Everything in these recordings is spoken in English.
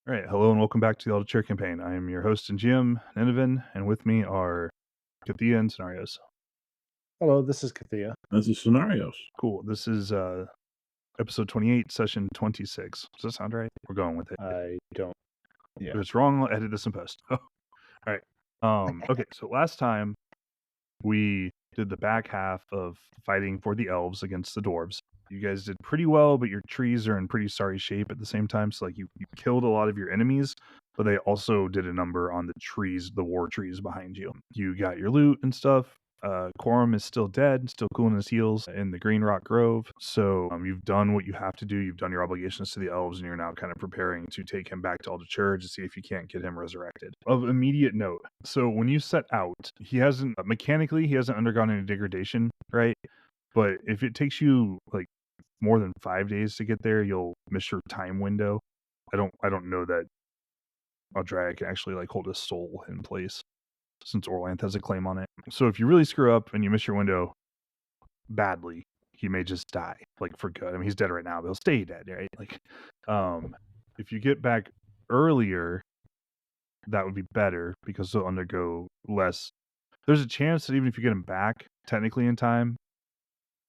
All right, hello and welcome back to the Altair campaign. I am your host and GM, Nineveh, and with me are Kathea and Soinnarios. Hello, this is Kathea. This is Soinnarios. Cool. This is episode 28, session 26. Does that sound right? We're going with it. I don't. Yeah. If it's wrong, I'll edit this in post. All right. Okay, so last time we did the back half of fighting for the elves against the dwarves. You guys did pretty well, but your trees are in pretty sorry shape at the same time. So like you killed a lot of your enemies, but they also did a number on the trees, the war trees behind you. You got your loot and stuff. Koram is still dead, still cooling his heels in the Green Rock Grove. So you've done what you have to do. You've done your obligations to the elves, and you're now kind of preparing to take him back to Altair to see if you can't get him resurrected. Of immediate note, so when you set out, he hasn't undergone any degradation, right? But if it takes you like more than 5 days to get there, you'll miss your time window. I don't know that Altair can actually like hold his soul in place, since Orlanth has a claim on it. So if you really screw up and you miss your window badly, he may just die, like for good. I mean, he's dead right now, but he'll stay dead, right? Like, if you get back earlier, that would be better because he'll undergo less. There's a chance that even if you get him back technically in time,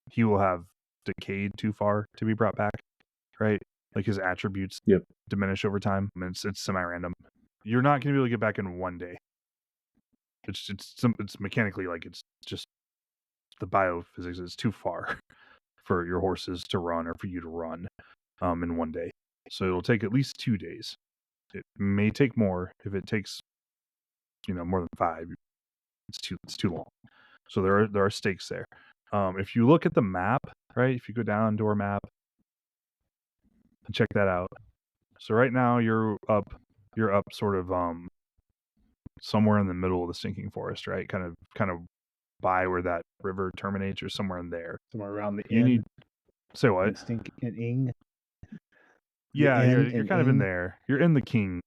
he will have decayed too far to be brought back, right? Like his attributes diminish over time. I mean, it's semi-random. You're not going to be able to get back in one day. It's mechanically like it's just the biophysics is too far for your horses to run or for you to run in one day. So it'll take at least 2 days. It may take more. If it takes more than 5, it's too long. So there are stakes there. If you look at the map, right? If you go down to our map and check that out. So right now you're up sort of somewhere in the middle of the Stinking Forest, right? Kind of by where that river terminates, or somewhere in there. Somewhere around the You need say what? Stinking. Yeah, you're kind of in there. You're in the King,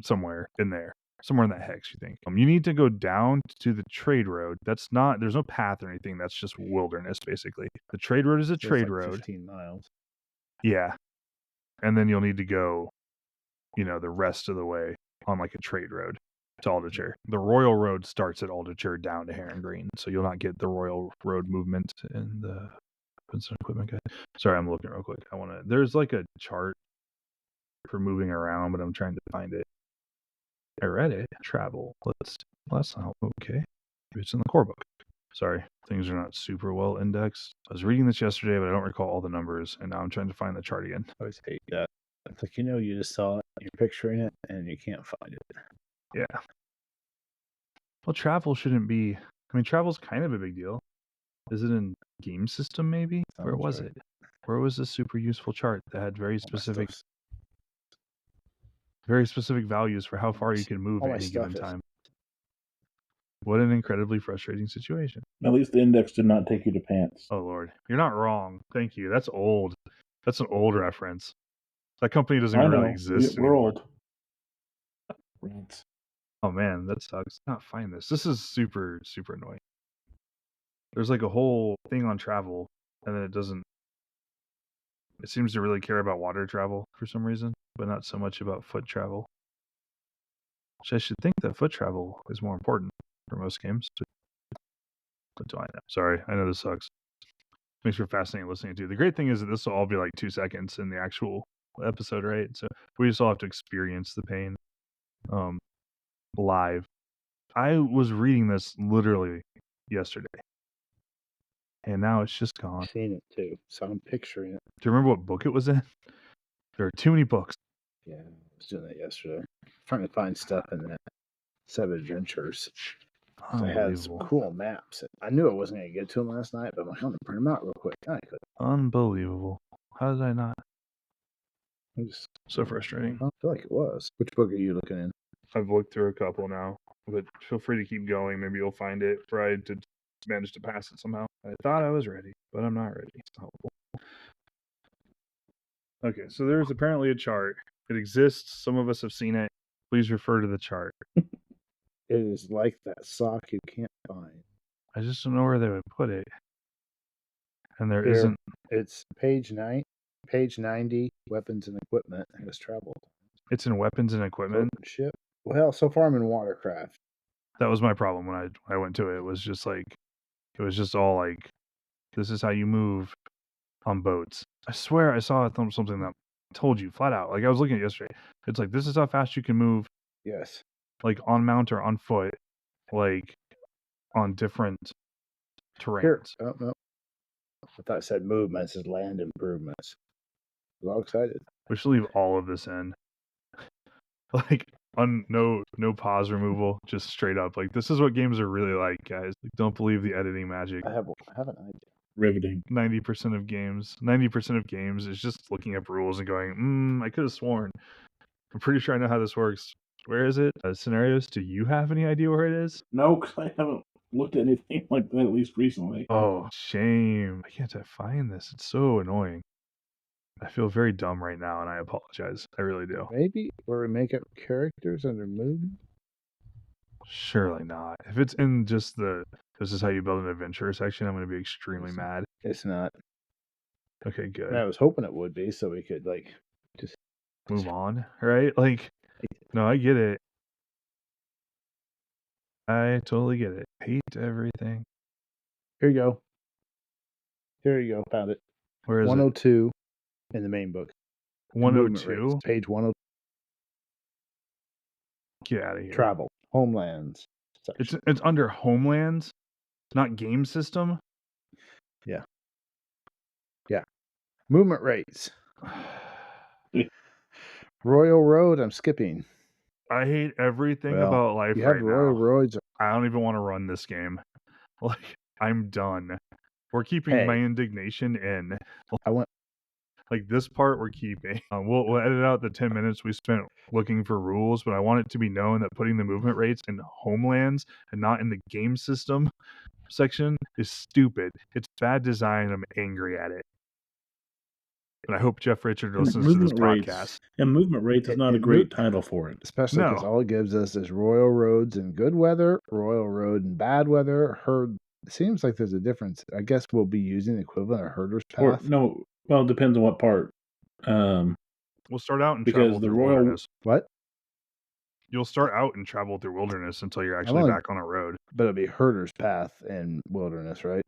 somewhere in there, somewhere in that hex. You think you need to go down to the trade road. There's no path or anything. That's just wilderness, basically. The trade road is a trade road. 15 miles. Yeah, and then you'll need to go, the rest of the way on like a trade road to Altair. The Royal Road starts at Altair down to Heron Green, so you'll not get the Royal Road movement in the equipment guide. Sorry, I'm looking real quick. There's like a chart for moving around, but I'm trying to find it. I read it. Travel. That's not okay. It's in the core book. Sorry, things are not super well indexed. I was reading this yesterday, but I don't recall all the numbers, and now I'm trying to find the chart again. I always hate that. It's like, you just saw it, you're picturing it, and you can't find it. Yeah. Well, travel shouldn't be... I mean, travel's kind of a big deal. Is it in game system, maybe? Where was it? Where was this super useful chart that had very specific values for how far you can move at any given time? What an incredibly frustrating situation. At least the index did not take you to pants. Oh, Lord. You're not wrong. Thank you. That's old. That's an old reference. That company doesn't even really exist We're anymore. Old. Oh, man, that sucks. I can't find this. This is super, super annoying. There's like a whole thing on travel, and then it seems to really care about water travel for some reason, but not so much about foot travel. Which I should think that foot travel is more important for most games. What do I know? Sorry, I know this sucks. Makes for fascinating listening to. The great thing is that this will all be like 2 seconds in the actual episode, right? So we just all have to experience the pain live. I was reading this literally yesterday, and now it's just gone. I've seen it too, so I'm picturing it. Do you remember what book it was in? There are too many books. Yeah, I was doing that yesterday. Trying to find stuff in that Seven Adventures. I had some cool maps. I knew I wasn't going to get to them last night, but I'm going to print them out real quick. I could. Unbelievable. How did I not? Just so frustrating. I feel like it was. Which book are you looking in? I've looked through a couple now, but feel free to keep going. Maybe you'll find it. Try to manage to pass it somehow. I thought I was ready, but I'm not ready. It's helpful. Okay, so there's apparently a chart. It exists. Some of us have seen it. Please refer to the chart. It is like that sock you can't find. I just don't know where they would put it. And there isn't. It's page 90, weapons and equipment, has traveled. It's in weapons and equipment. Ship. Well, so far I'm in watercraft. That was my problem when I went to it. It was just all like, this is how you move on boats. I swear I saw something that told you flat out. Like I was looking at it yesterday. It's like, this is how fast you can move. Yes. Like on mount or on foot, like on different terrains. Here. Oh, no. I thought it said movements is land improvements. I was all excited. We should leave all of this in. Like no pause removal, just straight up. Like this is what games are really like, guys. Like, don't believe the editing magic. I have an idea. Riveting. 90% of games is just looking up rules and going, I could have sworn. I'm pretty sure I know how this works. Where is it? Soinnarios, do you have any idea where it is? No, because I haven't looked at anything like that, at least recently. Oh, shame. Why can't I find this? It's so annoying. I feel very dumb right now, and I apologize. I really do. Maybe where we make up characters under movement? Surely not. If it's in just this is how you build an adventure section, I'm going to be extremely mad. It's not. Okay, good. I was hoping it would be, so we could just move on, right? Like, no, I get it. I totally get it. Hate everything. Here you go. Here you go. Found it. Where is 102 in the main book. 102? Page 102. Get out of here. Travel. Homelands. It's under Homelands, not game system? Yeah. Yeah. Movement rates. Royal Road, I'm skipping. I hate everything about life you have right Royal now. Roads. I don't even want to run this game. Like, I'm done. We're keeping my indignation in. Like this part we're keeping. We'll edit out the 10 minutes we spent looking for rules, but I want it to be known that putting the movement rates in Homelands and not in the game system section is stupid. It's bad design. I'm angry at it. And I hope Jeff Richard listens to this podcast. And movement rates is not a great title for it. Especially because all it gives us is Royal Roads in good weather, Royal Road in bad weather. It seems like there's a difference. I guess we'll be using the equivalent of Herder's Path. Well, it depends on what part. We'll start out and travel through wilderness. What? You'll start out and travel through wilderness until you're actually back on a road. But it'll be Herder's Path in wilderness, right?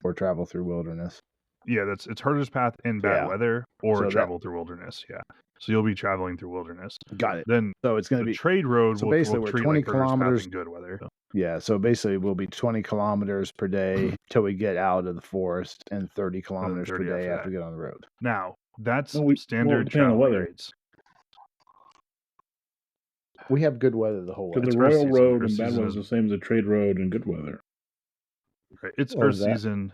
Or travel through wilderness. Yeah, it's Herder's Path in bad weather or travel through wilderness. Yeah. So you'll be traveling through wilderness. Got it. Then so it's going to be trade road. So basically, we're 20 kilometers in good weather. So. Yeah. So basically, we'll be 20 kilometers per day till we get out of the forest, and 30 kilometers per day after we get on the road. Now that's standard travel rates. We have good weather the whole way. Because the Royal Road and bad weather is the same as the trade road and good weather. Right. It's Earth season.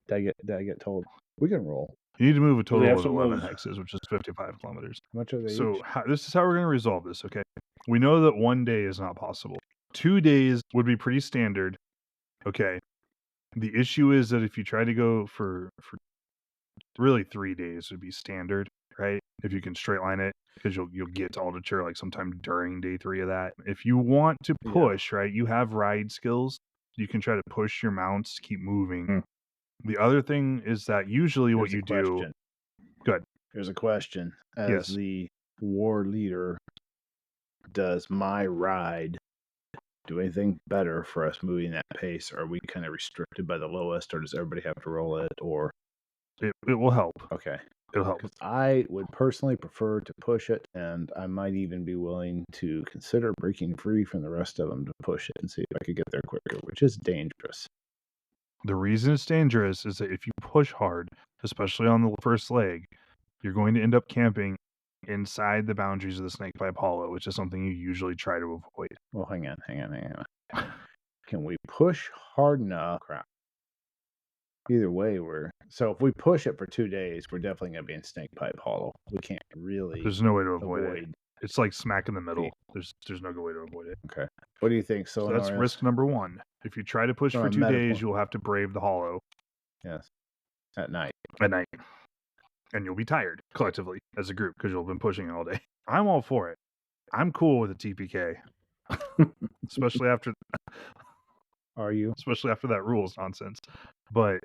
Did I get told? We can roll. You need to move a total of 11 hexes, which is 55 kilometers. How much are they So this is how we're going to resolve this, okay? We know that 1 day is not possible. 2 days would be pretty standard, okay? The issue is that if you try to go for really 3 days would be standard, right? If you can straight line it, because you'll get to Altucher like sometime during day 3 of that. If you want to push, right, you have ride skills. You can try to push your mounts to keep moving. The other thing is that usually what you do... Good. Here's a question. As the war leader, does my ride do anything better for us moving that pace? Are we kind of restricted by the lowest, or does everybody have to roll it? Or it will help. Okay. It'll help. I would personally prefer to push it, and I might even be willing to consider breaking free from the rest of them to push it and see if I could get there quicker, which is dangerous. The reason it's dangerous is that if you push hard, especially on the first leg, you're going to end up camping inside the boundaries of the Snakepipe Hollow, which is something you usually try to avoid. Well, hang on. Can we push hard enough? Crap. Either way, so if we push it for 2 days, we're definitely going to be in Snakepipe Hollow. We can't really. There's no way to avoid it. It's like smack in the middle. There's no good way to avoid it. Okay. What do you think? So that's risk number 1. If you try to push for 2 days, you'll have to brave the hollow. Yes. At night. And you'll be tired collectively as a group because you'll have been pushing all day. I'm all for it. I'm cool with a TPK. Especially after... Are you? Especially after that rules nonsense. But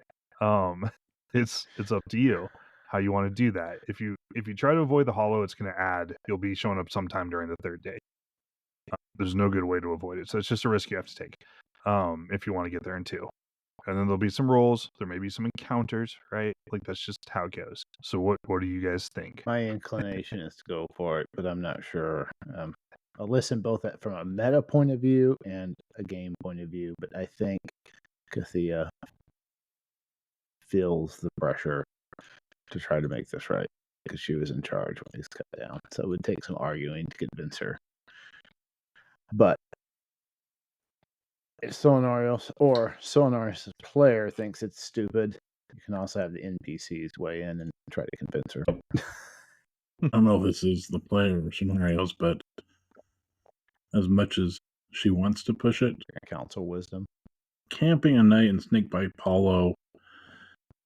it's up to you. how you want to do that. If you try to avoid the hollow, it's going to add. You'll be showing up sometime during the third day. There's no good way to avoid it, so it's just a risk you have to take if you want to get there in 2. And then there'll be some rolls. There may be some encounters, right? Like that's just how it goes. So what do you guys think? My inclination is to go for it, but I'm not sure. I'll listen both from a meta point of view and a game point of view, but I think Kathea feels the pressure to try to make this right because she was in charge when these cut down. So it would take some arguing to convince her. But if Soinnarios or Soinnarios' player thinks it's stupid, you can also have the NPCs weigh in and try to convince her. I don't know if this is the player or Soinnarios, but as much as she wants to push it, Council wisdom. Camping a night in Snakebite Hollow,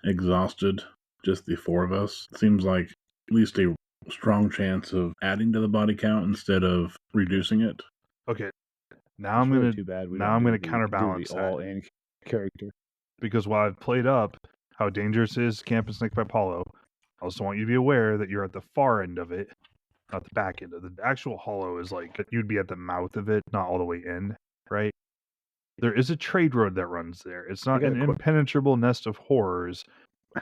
exhausted, just the 4 of us, seems like at least a strong chance of adding to the body count instead of reducing it. Okay. Now I'm gonna counterbalance that. All in character. Because while I've played up how dangerous it is to camp in Snakebite Hollow, I also want you to be aware that you're at the far end of it, not the back end of it. The actual hollow is like you'd be at the mouth of it, not all the way in, right? There is a trade road that runs there. It's not an impenetrable nest of horrors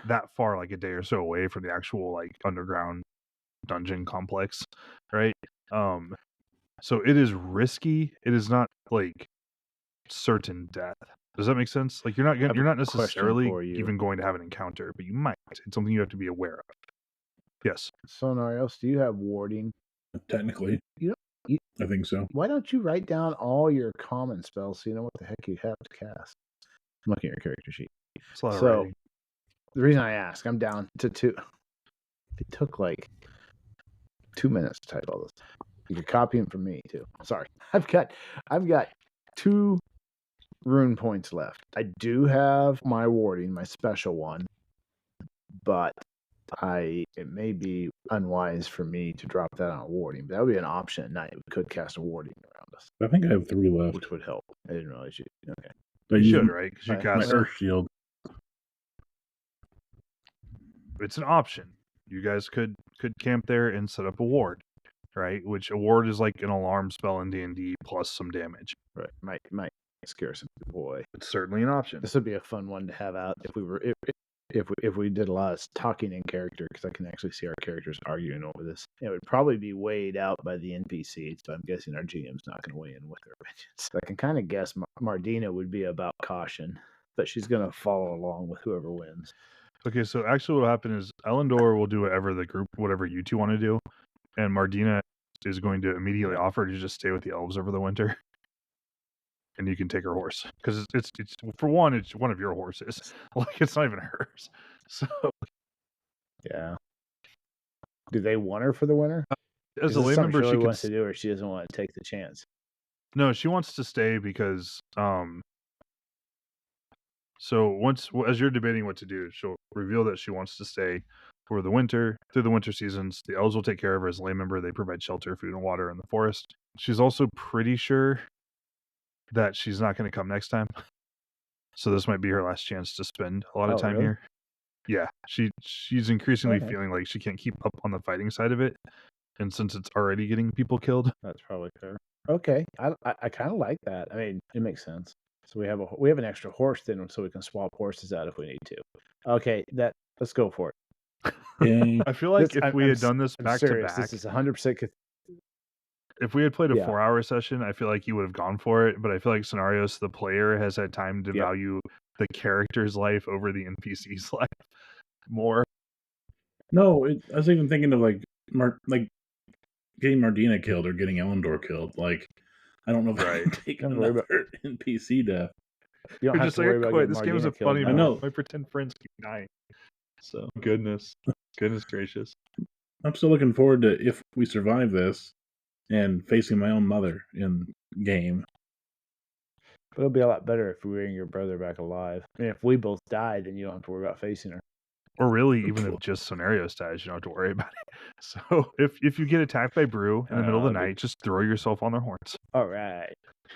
that far, like a day or so away from the actual like underground dungeon complex, right? So it is risky. It is not like certain death. Does that make sense? Like you're not necessarily even going to have an encounter, but you might. It's something you have to be aware of. Yes. Soinnarios, do you have warding? Technically. I think so. Why don't you write down all your common spells so you know what the heck you have to cast? I'm looking at your character sheet. So the reason I ask, I'm down to 2. It took like 2 minutes to type all this. You're copying from me too. Sorry. I've got 2 rune points left. I do have my warding, my special one, but it may be unwise for me to drop that on a warding. But that would be an option at night. We could cast a warding around us. I think I have 3 left, which would help. I didn't realize you. Okay, but you should, right? Because you cast my Earth Shield. It's an option. You guys could camp there and set up a ward, right? Which a ward is like an alarm spell in D&D plus some damage. Right. Might scare some people away. It's certainly an option. This would be a fun one to have out if we did a lot of talking in character, because I can actually see our characters arguing over this. It would probably be weighed out by the NPCs, so I'm guessing our GM's not going to weigh in with their opinions. So I can kind of guess Mardina would be about caution, but she's going to follow along with whoever wins. Okay, so actually what will happen is Elendor will do whatever you two want to do, and Mardina is going to immediately offer to just stay with the elves over the winter. And you can take her horse because it's for one, it's one of your horses. Like it's not even hers. So yeah. Do they want her for the winter? As a lay member, she wants to do, or she doesn't want to take the chance. No, she wants to stay because So as you're debating what to do, she'll reveal that she wants to stay for the winter, through the winter seasons. The elves will take care of her as a lay member. They provide shelter, food, and water in the forest. She's also pretty sure that she's not going to come next time. So this might be her last chance to spend a lot of time here. Yeah, she's increasingly feeling like she can't keep up on the fighting side of it. And since it's already getting people killed. That's probably fair. Okay, I kind of like that. I mean, it makes sense. So we have an extra horse then, so we can swap horses out if we need to. Okay, let's go for it. I feel like if we had done this back to back, this is 100%. If we had played a 4-hour session, I feel like you would have gone for it. But I feel like Soinnarios, the player, has had time to value the character's life over the NPC's life more. No, I was even thinking of like getting Mardina killed or getting Elendor killed. Like, I don't know if I can take another NPC death. You don't have to worry about this game is a funny. I know. My pretend friends keep dying. So goodness gracious. I'm still looking forward to if we survive this and facing my own mother in game. But it'll be a lot better if we bring your brother back alive. I mean, if we both die, then you don't have to worry about facing her. Or really, even if just Soinnarios dies, you don't have to worry about it. So if you get attacked by Brew in the middle of the night, just throw yourself on their horns. All right.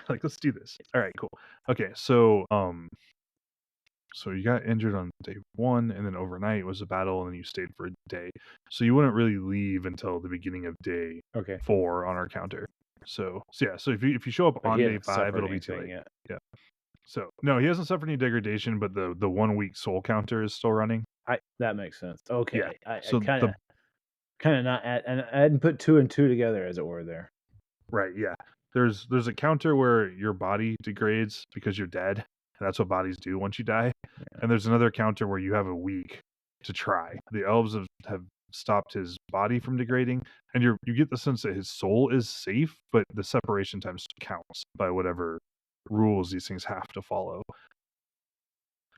Like, let's do this. All right, cool. Okay, so So you got injured on day 1, and then overnight was a battle, and then you stayed for a day. So you wouldn't really leave until the beginning of day 4 on our counter. So if you show up on day 5, it'll be too late. Yet. Yeah. So no, he hasn't suffered any degradation, but the 1 week soul counter is still running. That makes sense. Okay. Yeah. I So kind of not and I hadn't put 2 and 2 together, as it were, there. Right, yeah. There's a counter where your body degrades because you're dead, and that's what bodies do once you die. Yeah. And there's another counter where you have a week to try. The elves have stopped his body from degrading, and you get the sense that his soul is safe, but the separation time counts by whatever rules these things have to follow.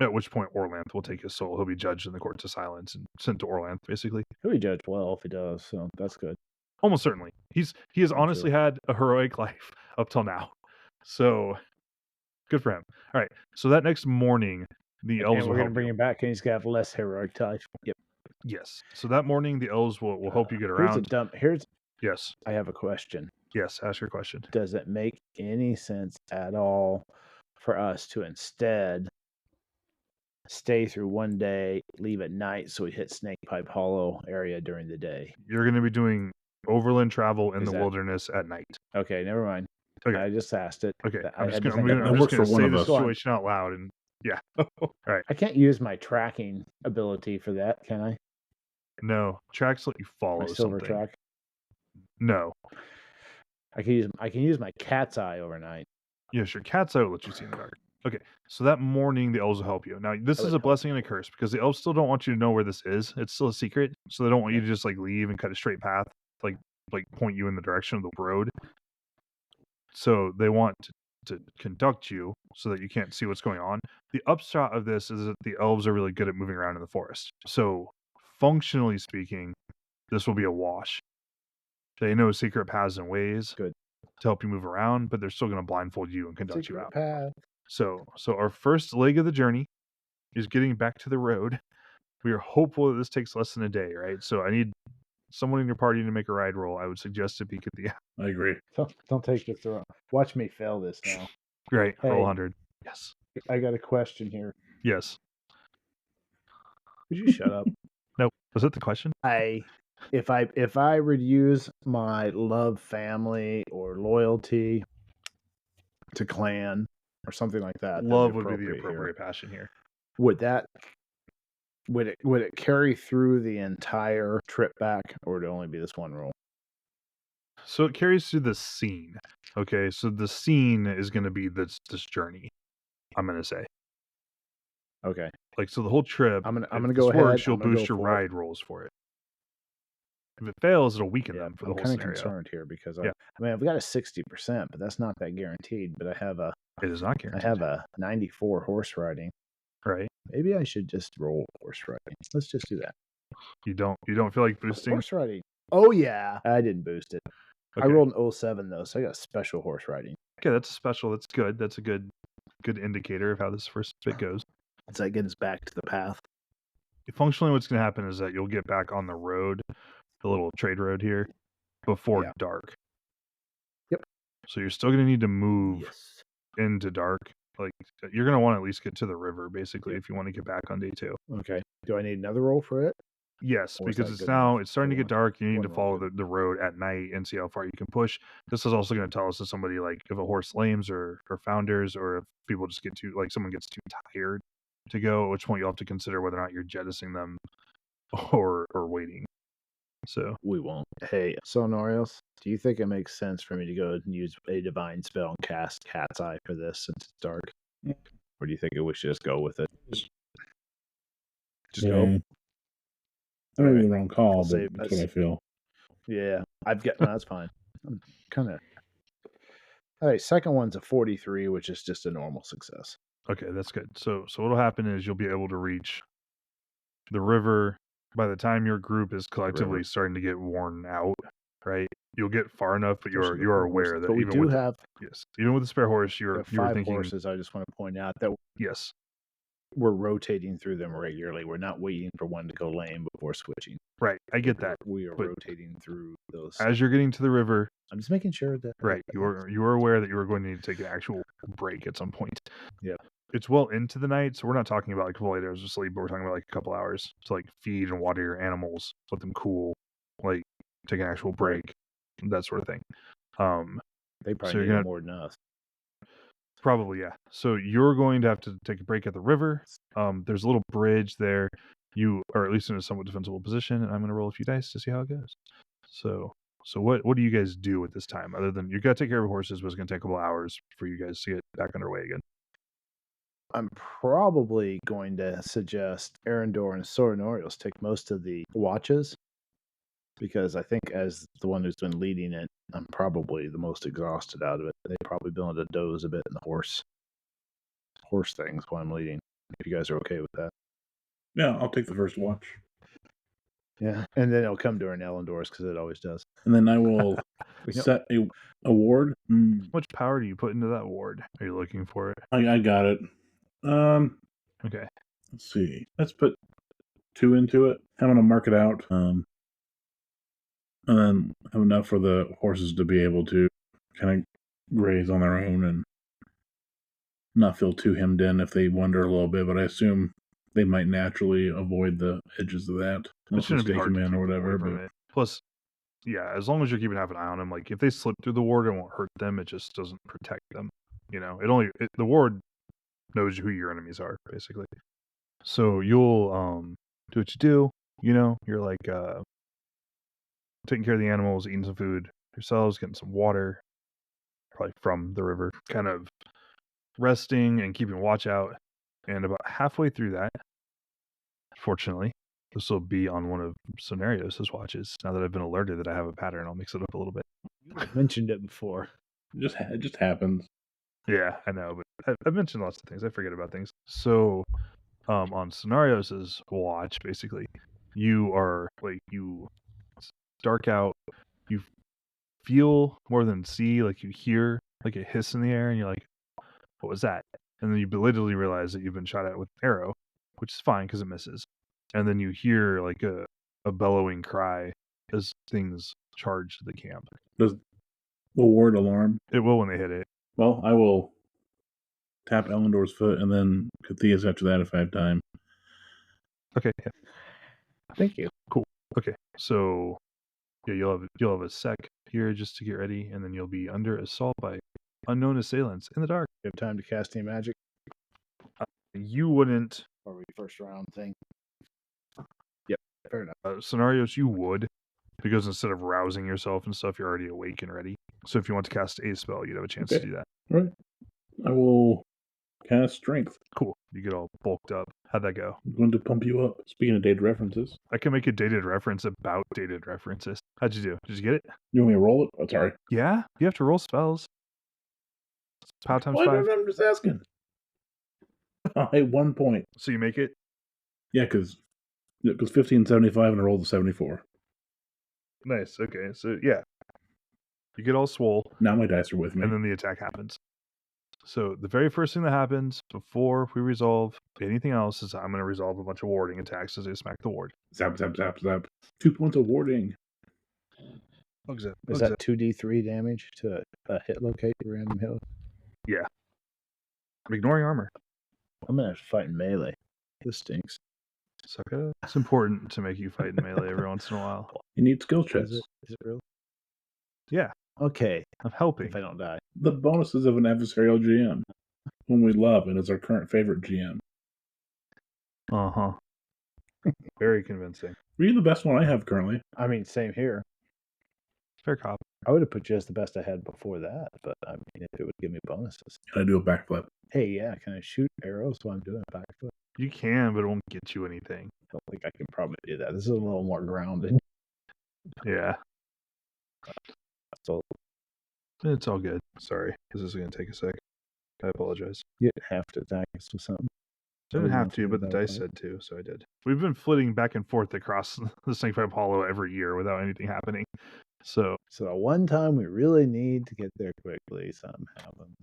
At which point Orlanth will take his soul. He'll be judged in the courts of silence and sent to Orlanth, basically. He'll be judged well if he does, so that's good. Almost certainly. He has honestly had a heroic life up till now. So good for him. All right. So that next morning, the elves will we're help gonna bring him back, and he's gonna have less heroic life. Yep. Yes. So that morning, the elves will help you get around. Yes. I have a question. Yes. Ask your question. Does it make any sense at all for us to instead stay through one day, leave at night, so we hit Snakepipe Hollow area during the day? You're going to be doing overland travel in the wilderness at night. Okay, never mind. Okay. I just asked it. Okay. I'm just going to say the situation out loud, and yeah. All right. I can't use my tracking ability for that, can I? No. Tracks let you follow my silver something. Track. No. I can use my cat's eye overnight. Yes, your cat's eye will let you see in the dark. Okay, so that morning the elves will help you. Now, this is a blessing and a curse because the elves still don't want you to know where this is. It's still a secret, so they don't want you to just like leave and cut a straight path, like point you in the direction of the road. So they want to conduct you so that you can't see what's going on. The upshot of this is that the elves are really good at moving around in the forest. So functionally speaking, this will be a wash. They know secret paths and ways to help you move around, but they're still going to blindfold you and conduct you out. Path. So our first leg of the journey is getting back to the road. We are hopeful that this takes less than a day, right? So I need someone in your party to make a ride roll. I would suggest a peek at the. I agree. Don't take this wrong. Watch me fail this now. Great. Hey, roll 100. Yes. I got a question here. Yes. Would you shut up? Nope. Was that the question? If I would use my love family or loyalty to clan or something like that, love would be the appropriate passion here. Would it carry through the entire trip back, or would it only be this one roll? So it carries through the scene. Okay, so the scene is going to be this journey. I'm going to say. Okay. Like so, the whole trip. I'm gonna go ahead. You'll boost your ride rolls for it. If it fails, it'll weaken them for the whole scenario. I'm kind of concerned here because I've got a 60%, but that's not that guaranteed. But it is not guaranteed. I have a 94 horse riding. Right. Maybe I should just roll horse riding. Let's just do that. You don't feel like boosting horse riding? Oh yeah, I didn't boost it. Okay. I rolled an 07 though, so I got a special horse riding. Okay, that's special. That's good. That's a good indicator of how this first bit goes. Does that get us back to the path? Functionally, what's going to happen is that you'll get back on the road, the little trade road here, before dark. Yep. So you're still going to need to move into dark. Like you're going to want to at least get to the river, basically, if you want to get back on day 2. Okay. Do I need another roll for it? Yes, because it's starting to get dark. You need to follow the road at night and see how far you can push. This is also going to tell us if somebody like if a horse lames or founders, or if people just get someone gets too tired to go, at which point you'll have to consider whether or not you're jettisoning them or waiting. So we won't. Hey, Soinnarios, do you think it makes sense for me to go and use a divine spell and cast Cat's Eye for this since it's dark? Or do you think we should just go with it? Just go. I don't the wrong call, but that's what I feel. Yeah, that's fine. I'm kind of. All right, second one's a 43, which is just a normal success. Okay, that's good. So what'll happen is you'll be able to reach the river by the time your group is collectively starting to get worn out, right? You'll get far enough, but you are aware that even with the spare horse, you're 5 thinking horses. I just want to point out that we're rotating through them regularly. We're not waiting for one to go lame before switching. Right, I get that. We are rotating through those. As you're getting to the river, I'm just making sure that you are aware that you are going to need to take an actual break at some point. Yeah. it's well into the night, so we're not talking about like full 8 hours of sleep, but we're talking about like a couple hours to like feed and water your animals, let them cool, like take an actual break, that sort of thing. They probably so need you're it more than us. Probably, yeah. So you're going to have to take a break at the river. There's a little bridge there. You are at least in a somewhat defensible position, and I'm going to roll a few dice to see how it goes. So what do you guys do at this time? Other than you got to take care of horses, but it's going to take a couple hours for you guys to get back underway again. I'm probably going to suggest Arendor and Soinnarios take most of the watches, because I think as the one who's been leading it, I'm probably the most exhausted out of it. They've probably been able to doze a bit in the horse things while I'm leading. If you guys are okay with that. Yeah, I'll take the first watch. Yeah, and then it'll come during Elendor's because it always does. And then I will set a ward. How much power do you put into that ward? Are you looking for it? I got it. Okay. Let's see. Let's put 2 into it. I'm going to mark it out. And then have enough for the horses to be able to kind of graze on their own and not feel too hemmed in if they wander a little bit. But I assume they might naturally avoid the edges of that. It shouldn't be hard to in or whatever. But plus, yeah, as long as you're keeping half an eye on them, like if they slip through the ward, it won't hurt them. It just doesn't protect them. You know, the ward knows who your enemies are, basically. So you'll do what you do. You know, you're like taking care of the animals, eating some food yourselves, getting some water, probably from the river, kind of resting and keeping watch out. And about halfway through that, fortunately, this will be on one of Soinnarios' watches. Now that I've been alerted that I have a pattern, I'll mix it up a little bit. I mentioned it before. It just happens. Yeah, I know, but I've mentioned lots of things. I forget about things. So, on Soinnarios' watch, basically, you are like it's dark out. You feel more than see. Like you hear like a hiss in the air, and you're like, "What was that?" And then you belatedly realize that you've been shot at with an arrow, which is fine because it misses. And then you hear like a bellowing cry as things charge the camp. Does the ward alarm? It will when they hit it. Well, I will tap Elendor's foot and then Kathea's after that if I have time. Okay. Yeah. Thank you. Cool. Okay. So yeah, you'll have a sec here just to get ready, and then you'll be under assault by unknown assailants in the dark. You have time to cast any magic? You wouldn't. Or first round thing? Yep, fair enough. Soinnarios, you would, because instead of rousing yourself and stuff, you're already awake and ready. So if you want to cast a spell, you'd have a chance to do that. All right. I will cast Strength. Cool. You get all bulked up. How'd that go? I'm going to pump you up. Speaking of dated references. I can make a dated reference about dated references. How'd you do? Did you get it? You want me to roll it? Oh, sorry. Yeah? You have to roll spells. Power times 5. I'm just asking. I hit 1 point. So you make it? Yeah, because 1575 and I rolled a 74. Nice. Okay. So yeah. You get all swole. Now my dice are with me. And then the attack happens. So the very first thing that happens before we resolve anything else is I'm going to resolve a bunch of warding attacks as I smack the ward. Zap, zap, zap, zap. 2 points of warding. Is that 2d3 damage to a hit locate, random hit? Yeah. I'm ignoring armor. I'm going to fight in melee. This stinks. Sucka. It's important to make you fight in melee every once in a while. You need skill checks. Is it really? Yeah. Okay. I'm helping. If I don't die. The bonuses of an adversarial GM, whom we love and is our current favorite GM. Uh-huh. Very convincing. Were you the best one I have currently? I mean, same here. Fair cop. I would have put you as the best I had before that, but I mean, if it would give me bonuses. Can I do a backflip? Hey, yeah, can I shoot arrows while I'm doing a backflip? You can, but it won't get you anything. I don't think I can probably do that. This is a little more grounded. Yeah. So It's all good. Sorry. This is going to take a sec. I apologize. you have to attack us with something. I didn't have to, but the dice said to, so I did. We've been flitting back and forth across the Sanctified Hollow every year without anything happening. So the one time we really need to get there quickly, something happens.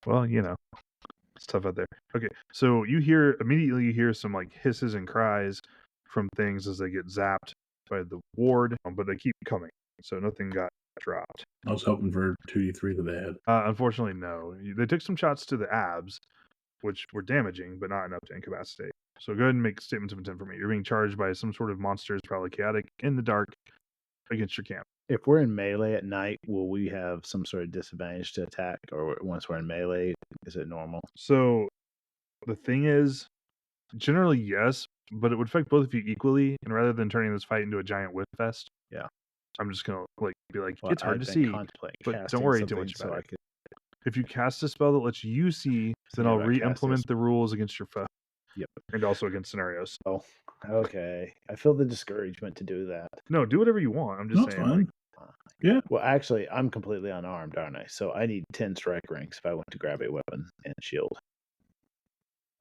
Well, you know, it's tough out there. Okay, so you hear some like hisses and cries from things as they get zapped by the ward, but they keep coming, so nothing got dropped. I was hoping for 2d3 to the head. Unfortunately, no. They took some shots to the abs, which were damaging, but not enough to incapacitate. So go ahead and make statements of intent for me. You're being charged by some sort of monsters, probably chaotic, in the dark, against your camp. If we're in melee at night, will we have some sort of disadvantage to attack? Or once we're in melee, is it normal? So the thing is, generally yes, but it would affect both of you equally. And rather than turning this fight into a giant whip fest, I'm just gonna be like, it's hard to see, but don't worry too much about it. If you cast a spell that lets you see, then I'll re-implement the rules against your foe. Yep. And also against Soinnarios. Oh, okay. I feel the discouragement to do that. No, do whatever you want. I'm just saying. Yeah. Well, actually, I'm completely unarmed, aren't I? So I need 10 strike ranks if I want to grab a weapon and shield.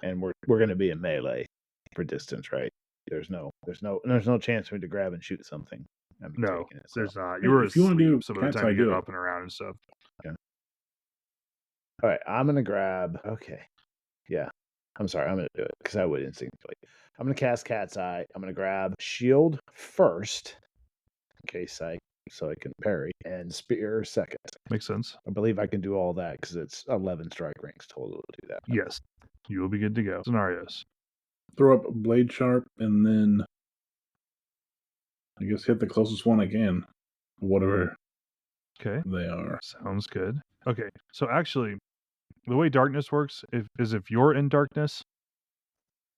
And we're going to be in melee for distance, right? There's no chance for me to grab and shoot something. No, there's not. You were asleep, want to do so by the time you get up and around and stuff. Okay. All right, I'm going to grab... Okay. Yeah. I'm sorry, I'm going to do it because I would instinctively. I'm going to cast Cat's Eye. I'm going to grab Shield first, in case so I can parry, and Spear second. Makes sense. I believe I can do all that because it's 11 strike ranks total to do that. Yes. You will be good to go. Soinnarios. Throw up Blade Sharp and then I guess hit the closest one again. Whatever they are. Sounds good. Okay. So actually, the way darkness works is if you're in darkness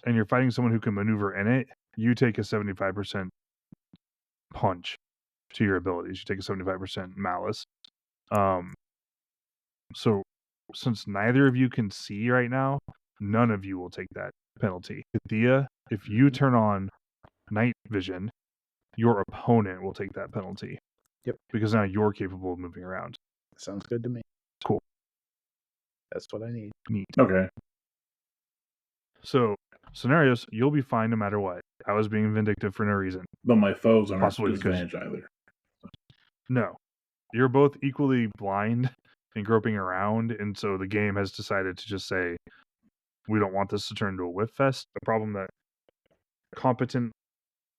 and you're fighting someone who can maneuver in it, you take a 75% punch to your abilities. You take a 75% malice. So since neither of you can see right now, none of you will take that penalty. Kathea, if you turn on night vision, your opponent will take that penalty. Yep. Because now you're capable of moving around. Sounds good to me. Cool. That's what I need. Neat. Okay. So, Soinnarios, you'll be fine no matter what. I was being vindictive for no reason. But my foes aren't at disadvantage either. No. You're both equally blind and groping around, and so the game has decided to just say, we don't want this to turn into a whip fest. A problem that competent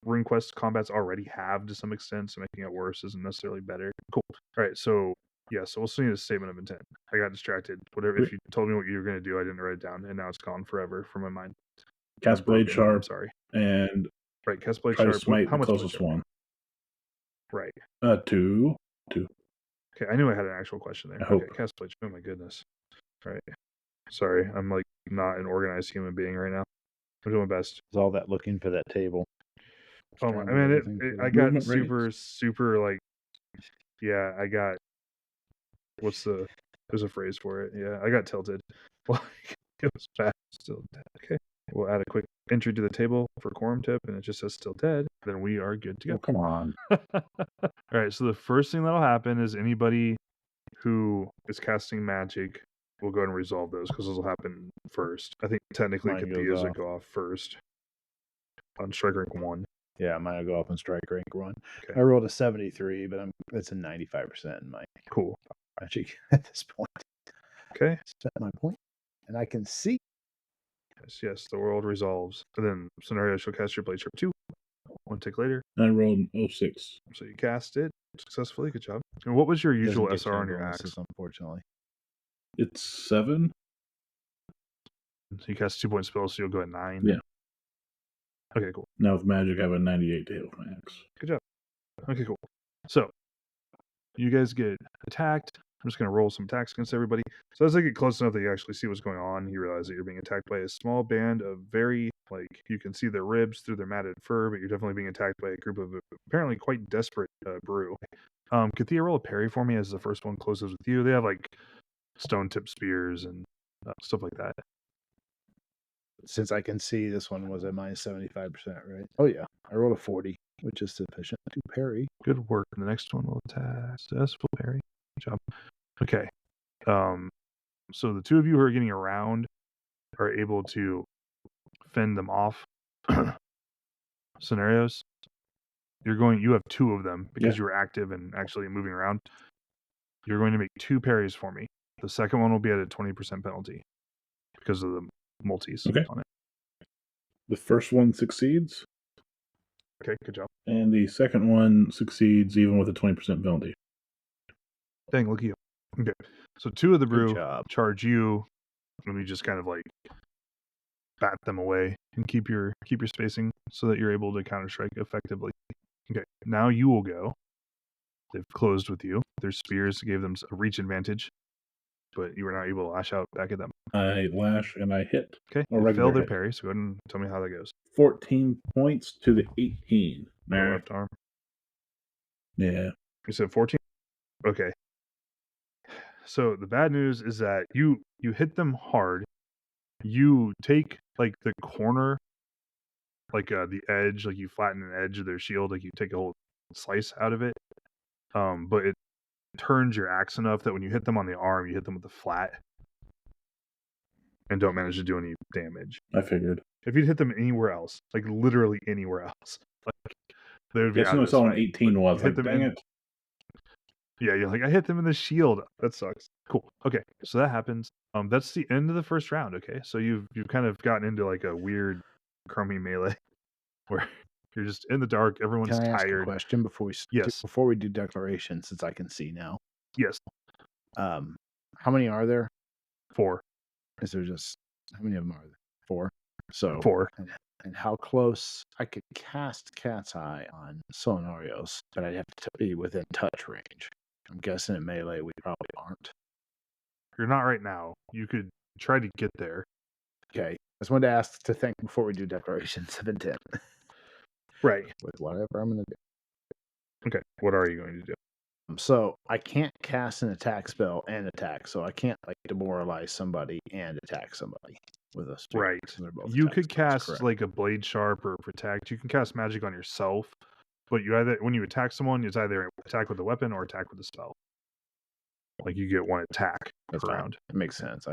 RuneQuest combats already have to some extent, so making it worse isn't necessarily better. Cool. All right, so we'll still need a statement of intent. I got distracted. Whatever. If you told me what you were going to do, I didn't write it down, and now it's gone forever from my mind. Cast Blade Sharp. I'm sorry. And cast Blade Sharp. Sharp. Smite the closest one. Right. 2. Okay, I knew I had an actual question there. Okay, cast Blade Sharp. Oh my goodness. All right. Sorry, I'm not an organized human being right now. I'm doing my best. It's all that looking for that table. Oh my! I mean, I got super yeah. I got there's a phrase for it. Yeah, I got tilted. Like it was fast, still dead. Okay, we'll add a quick entry to the table for Koram tip, and it just says still dead. Then we are good to go. Oh, come on. All right. So the first thing that'll happen is anybody who is casting magic will go ahead and resolve those because those will happen first. I think technically Kathea's would go off first on strike rank 1. Yeah, mine will go up on strike rank 1. Okay. I rolled a 73, but it's a 95% in my magic at this point. Okay. Set my point, and I can see. Yes, the world resolves. And then Soinnarios, she'll cast your Blade Sharp 2. 1 tick later. I rolled 06. So you cast it successfully. Good job. And what was your usual SR on your axe? Unfortunately. It's 7. So you cast 2-point spells, so you'll go at 9. Yeah. Okay, cool. Now with magic, I have a 98 to hit with my axe. Good job. Okay, cool. So you guys get attacked. I'm just going to roll some attacks against everybody. So as they get close enough that you actually see what's going on, you realize that you're being attacked by a small band of very, you can see their ribs through their matted fur, but you're definitely being attacked by a group of apparently quite desperate brew. Kathea, roll a parry for me as the first one closes with you. They have stone-tipped spears and stuff like that. Since I can see, this one was at minus 75%, right? Oh, yeah. I rolled a 40, which is sufficient to parry. Good work. The next one will attack. Successful parry. Good job. Okay. So the two of you who are getting around are able to fend them off. Soinnarios. You have 2 of them because you were active and actually moving around. You're going to make 2 parries for me. The second one will be at a 20% penalty because of the multis on it. The first one succeeds. Okay, good job. And the second one succeeds even with a 20% penalty. Dang, look at you. Okay. So 2 of the brew charge you and you just kind of like bat them away and keep your spacing so that you're able to counter strike effectively. Okay, now you will go. They've closed with you. Their spears gave them a reach advantage, but you were not able to lash out back at them. I lash and I hit. Okay, they fail their parry, so go ahead and tell me how that goes. 14 points to the 18. The left arm. Yeah. You said 14? Okay. So the bad news is that you hit them hard. You take like the corner, like the edge, like you flatten an edge of their shield, like you take a whole slice out of it. But it turns your axe enough that when you hit them on the arm, you hit them with the flat and don't manage to do any damage. I figured. If you'd hit them anywhere else, like literally anywhere else, like they would be out of this fight. 18 was like, dang it. Yeah, you're like, I hit them in the shield. That sucks. Cool. Okay, so that happens. That's the end of the first round. Okay, so you've kind of gotten into like a weird, crummy melee where you're just in the dark. Everyone's tired. Can I ask a question before we do declaration, since I can see now? Yes. How many are there? 4. Is there just how many of them are there? 4. So 4. And how close I could cast Cat's Eye on Soinnarios, but I'd have to be within touch range. I'm guessing in melee we probably aren't. You're not right now. You could try to get there. Okay. I just wanted to ask to think before we do declarations of intent. Right. With whatever I'm going to do. Okay. What are you going to do? So I can't cast an attack spell and attack, so I can't like demoralize somebody and attack somebody with a spear. Right. You could cast like a Blade Sharp or Protect. You can cast magic on yourself, but you either when you attack someone, it's either attack with a weapon or attack with a spell. Like you get one attack per round. It makes sense.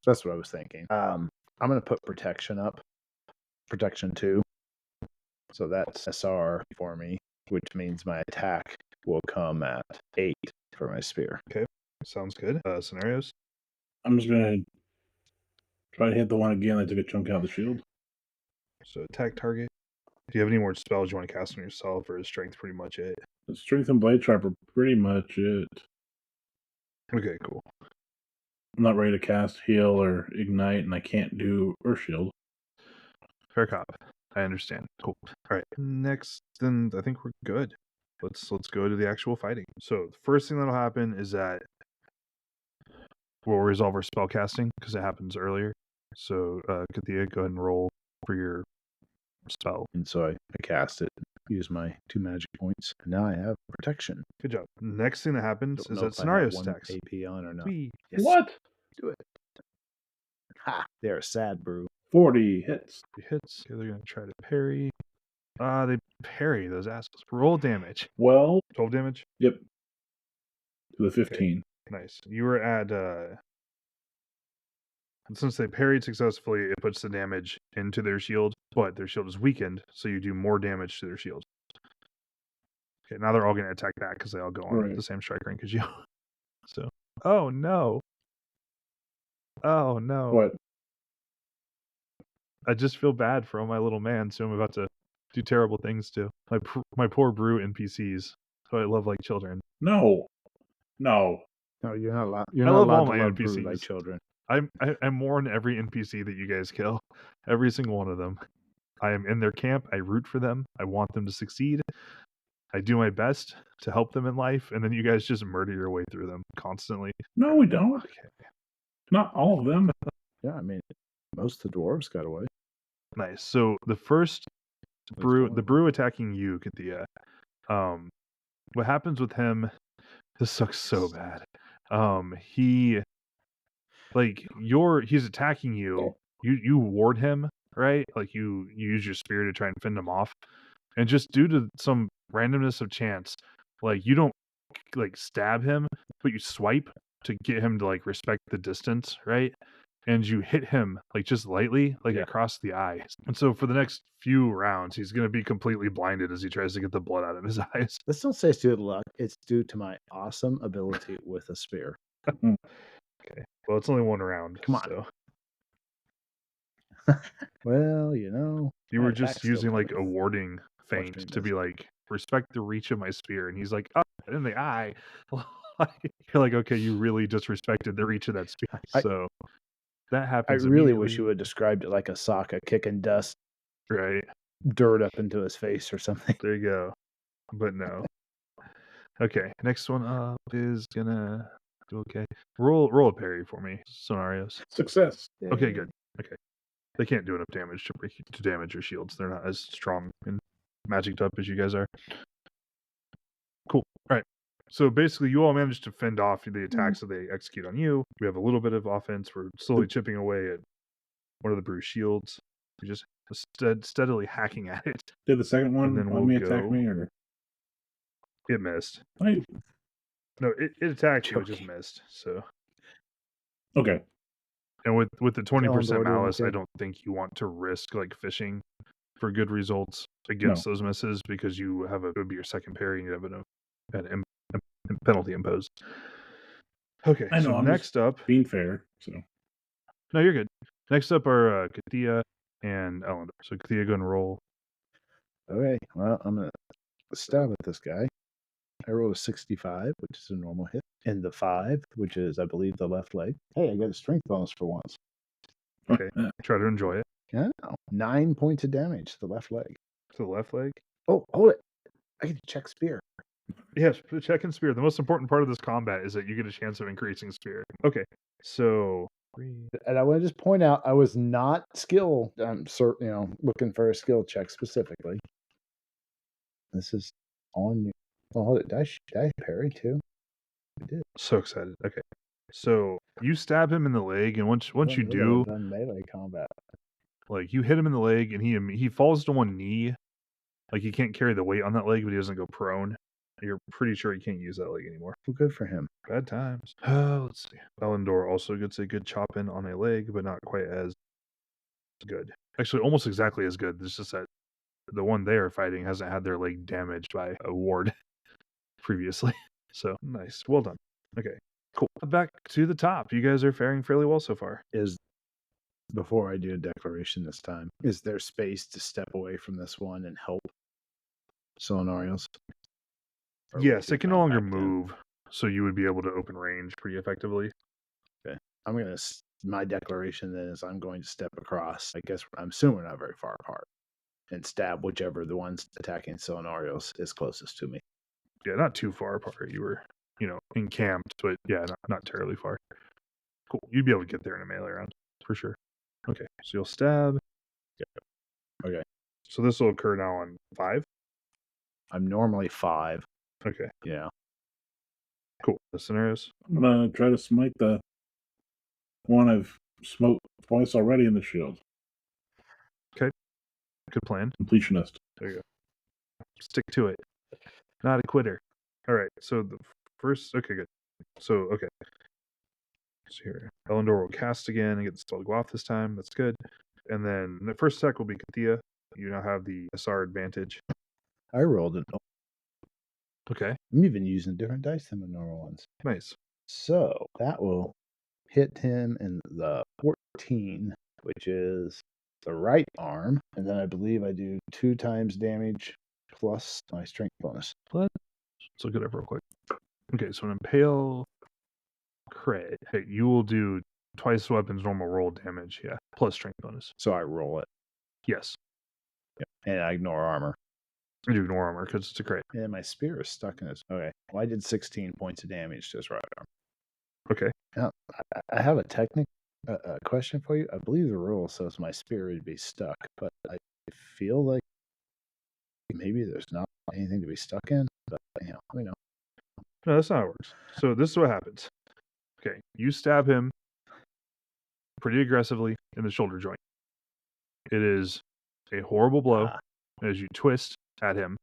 That's what I was thinking. I'm going to put protection up. Protection 2. So that's SR for me, which means my attack will come at 8 for my spear. Okay. Sounds good. Scenarios? I'm just going to try to hit the one again. I took a chunk out of the shield. So attack target. Do you have any more spells you want to cast on yourself, or is strength pretty much it? The strength and blade sharp are pretty much it. Okay, cool. I'm not ready to cast heal or ignite, and I can't do Earth Shield. Fair cop. I understand. Cool. All right. Next, then I think we're good. Let's go to the actual fighting. So the first thing that'll happen is that we'll resolve our spell casting because it happens earlier. So Kathea, go ahead and roll for your spell. And so I cast it. Use my 2 magic points. And now I have protection. Good job. Next thing that happens is that scenario stacks. AP on or not. Yes. What? Do it. Ha! They're a sad brew. 40 hits. Hits. Okay, they're gonna try to parry. They parry those assholes. Roll damage. 12 damage. Yep. To the 15. Okay. Nice. You were at since they parried successfully, it puts the damage into their shield, but their shield is weakened, so you do more damage to their shield. Okay, now they're all going to attack back because they all go on the same strike rank as you. So, oh no. What? I just feel bad for all my little mans who I'm about to do terrible things to. My poor brew NPCs, who I love like children. No, you're not allowed. I love all my NPCs like children. I mourn every NPC that you guys kill. Every single one of them. I am in their camp. I root for them. I want them to succeed. I do my best to help them in life, and then you guys just murder your way through them constantly. No, we don't. Okay. Not all of them. Yeah, I mean, most of the dwarves got away. Nice. So the first the brew attacking you, Kathea. What happens with him? This sucks so bad. He's attacking you. You ward him, right? Like you use your spear to try and fend him off, and just due to some randomness of chance, like you don't like stab him, but you swipe to get him to like respect the distance, right? And you hit him like just lightly, like across the eye. And so for the next few rounds, he's going to be completely blinded as he tries to get the blood out of his eyes. Let's don't say it's due to luck. It's due to my awesome ability with a spear. Okay. Well, it's only one round. Come on. So. Well, you were just using like a warding feint to be like, respect the reach of my spear. And he's like, oh, in the eye. You're like, okay, you really disrespected the reach of that spear. So that happens. I really wish you would have described it like a Sokka kicking dust, right? Dirt up into his face or something. There you go. But no. Okay, next one up is gonna do okay. Roll a parry for me, Soinnarios. Success. Okay, good. Okay, they can't do enough damage to damage your shields. They're not as strong and magicked up as you guys are. Cool. All right. So basically, you all managed to fend off the attacks that they execute on you. We have a little bit of offense. We're slowly chipping away at one of the Brew's shields. We're just steadily hacking at it. Did the second one on me attack me, or it missed? No, it attacked you. It just missed. So okay. And with the 20% malice, I don't think you want to risk like fishing for good results against those misses, because you have it would be your second parry and you have an penalty imposed. Okay, I know. so next up, being fair. So no, you're good. Next up are Kathea and Ellen. So Kathea, go and roll. Okay, well, I'm gonna stab at this guy. I rolled a 65, which is a normal hit, and the 5, which is, I believe, the left leg. Hey, I got a strength bonus for once. Okay, try to enjoy it. Yeah, 9 points of damage to the left leg. To the left leg? Oh, hold it. I get to check spear. Yes, check and spear. The most important part of this combat is that you get a chance of increasing spear. Okay, so... And I want to just point out, I was not looking for a skill check specifically. This is on you. Oh, hold it. Did I parry too? I did. So excited. Okay. So you stab him in the leg, and once you do melee combat, like you hit him in the leg, and he falls to one knee, like he can't carry the weight on that leg, but he doesn't go prone. You're pretty sure he can't use that leg anymore. Well, good for him. Bad times. Let's see. Elendor also gets a good chop in on a leg, but not quite as good. Actually, almost exactly as good. It's just that the one they are fighting hasn't had their leg damaged by a ward previously. So nice. Well done. Okay. Cool. Back to the top. You guys are faring fairly well so far. Before I do a declaration this time, is there space to step away from this one and help Soinnarios? Yes, it can no longer move, so you would be able to open range pretty effectively. Okay. My declaration then is I'm going to step across. I guess I'm assuming we're not very far apart, and stab whichever the one's attacking Soinnarios is closest to me. Yeah, not too far apart. You were, encamped, but yeah, not terribly far. Cool. You'd be able to get there in a melee round for sure. Okay, so you'll stab. Yeah. Okay. So this will occur now on 5. I'm normally 5. Okay. Yeah. Cool. The scenarios. I'm gonna try to smite the one I've smote twice already in the shield. Okay. Good plan. Completionist. There you go. Stick to it. Not a quitter. All right. So the first. Okay, good. So okay. So here, Elendor will cast again and get the spell to go off this time. That's good. And then the first attack will be Kathea. You now have the SR advantage. I rolled it. Okay. I'm even using different dice than the normal ones. Nice. So that will hit him in the 14, which is the right arm. And then I believe I do 2 times damage plus my strength bonus. Let's look it up real quick. Okay, so an impale crit. Hey, you will do twice the weapon's normal roll damage, yeah, plus strength bonus. So I roll it. Yes. Yep. And I ignore armor. You ignore armor because it's a crit. And my spear is stuck in his... Okay. Well, I did 16 points of damage to his right arm. Okay. Now, I have a question for you. I believe the rule says my spear would be stuck, but I feel like maybe there's not anything to be stuck in, but, we know. No, that's not how it works. So this is what happens. Okay, you stab him pretty aggressively in the shoulder joint. It is a horrible blow as you twist at him.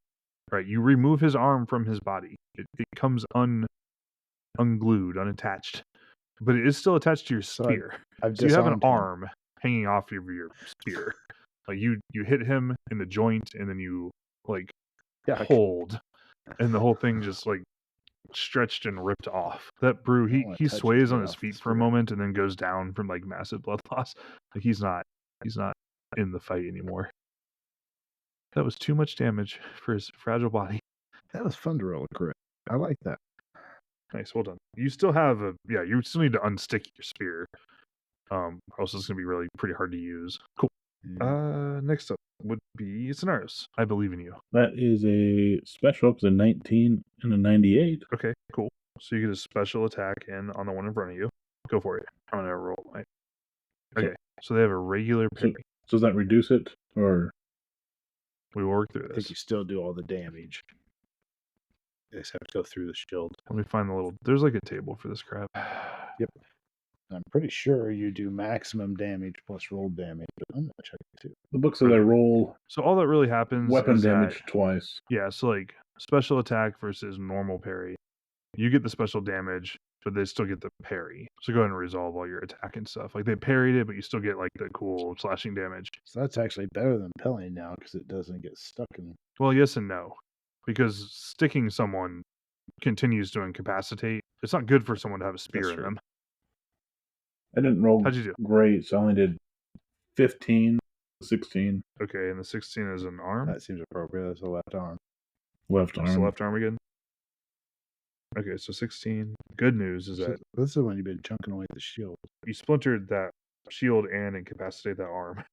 Right, you remove his arm from his body. It comes unglued, unattached, but it is still attached to your spear. So you have an arm hanging off of your spear. Like you hit him in the joint, and then you hold, and the whole thing just stretched and ripped off. That brew, he sways on his feet for a moment and then goes down from massive blood loss. Like he's not in the fight anymore. That was too much damage for his fragile body. That was fun to roll a crit. I like that. Nice, well done. You still have you still need to unstick your spear. Or else it's going to be really pretty hard to use. Cool. Next up would be Soinnarios. I believe in you. That is a special. It's a 19 and a 98. Okay, cool. So you get a special attack in on the one in front of you. Go for it. I'm going to roll. Okay, so they have a regular parry. So does that reduce it, or? We will work through I this. think you still do all the damage. You just have to go through the shield. Let me find the little... There's like a table for this crap. Yep. I'm pretty sure you do maximum damage plus roll damage, but I'm not checking too. The book says I roll So all that really happens weapon is damage that, twice. Yeah, so like special attack versus normal parry. You get the special damage, but they still get the parry. So go ahead and resolve all your attack and stuff. Like they parried it, but you still get like the cool slashing damage. So that's actually better than pelling now because it doesn't get stuck in. Well, yes and no. Because sticking someone continues to incapacitate. It's not good for someone to have a spear in them. I didn't roll How'd you do? Great, so I only did 15, 16. Okay, and the 16 is an arm? That seems appropriate. That's a left arm. Left arm. It's the left arm again? Okay, so 16. Good news is that This is when you've been chunking away the shield. you splintered that shield and incapacitate that arm.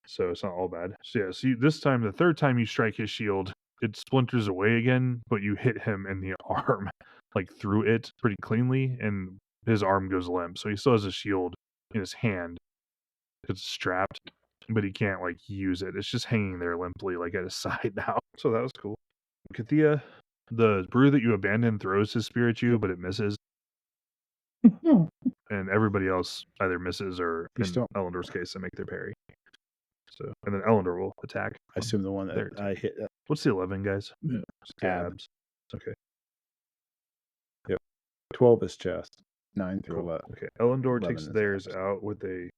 So it's not all bad. So yeah, so this time, the third time you strike his shield, it splinters away again, but you hit him in the arm, like through it pretty cleanly, and his arm goes limp. So he still has a shield in his hand. It's strapped, but he can't like use it. It's just hanging there limply, like at his side now. So that was cool. Kathea, the brew that you abandoned throws his spear at you, but it misses. And everybody else either misses or, in Elendor's case, they make their parry. So, and then Elendor will attack. I assume the one that I hit. What's the 11, guys? Yeah. Abs. Okay. Yep. 12 is chest. 9 through 11. Okay. Elendor takes theirs out with a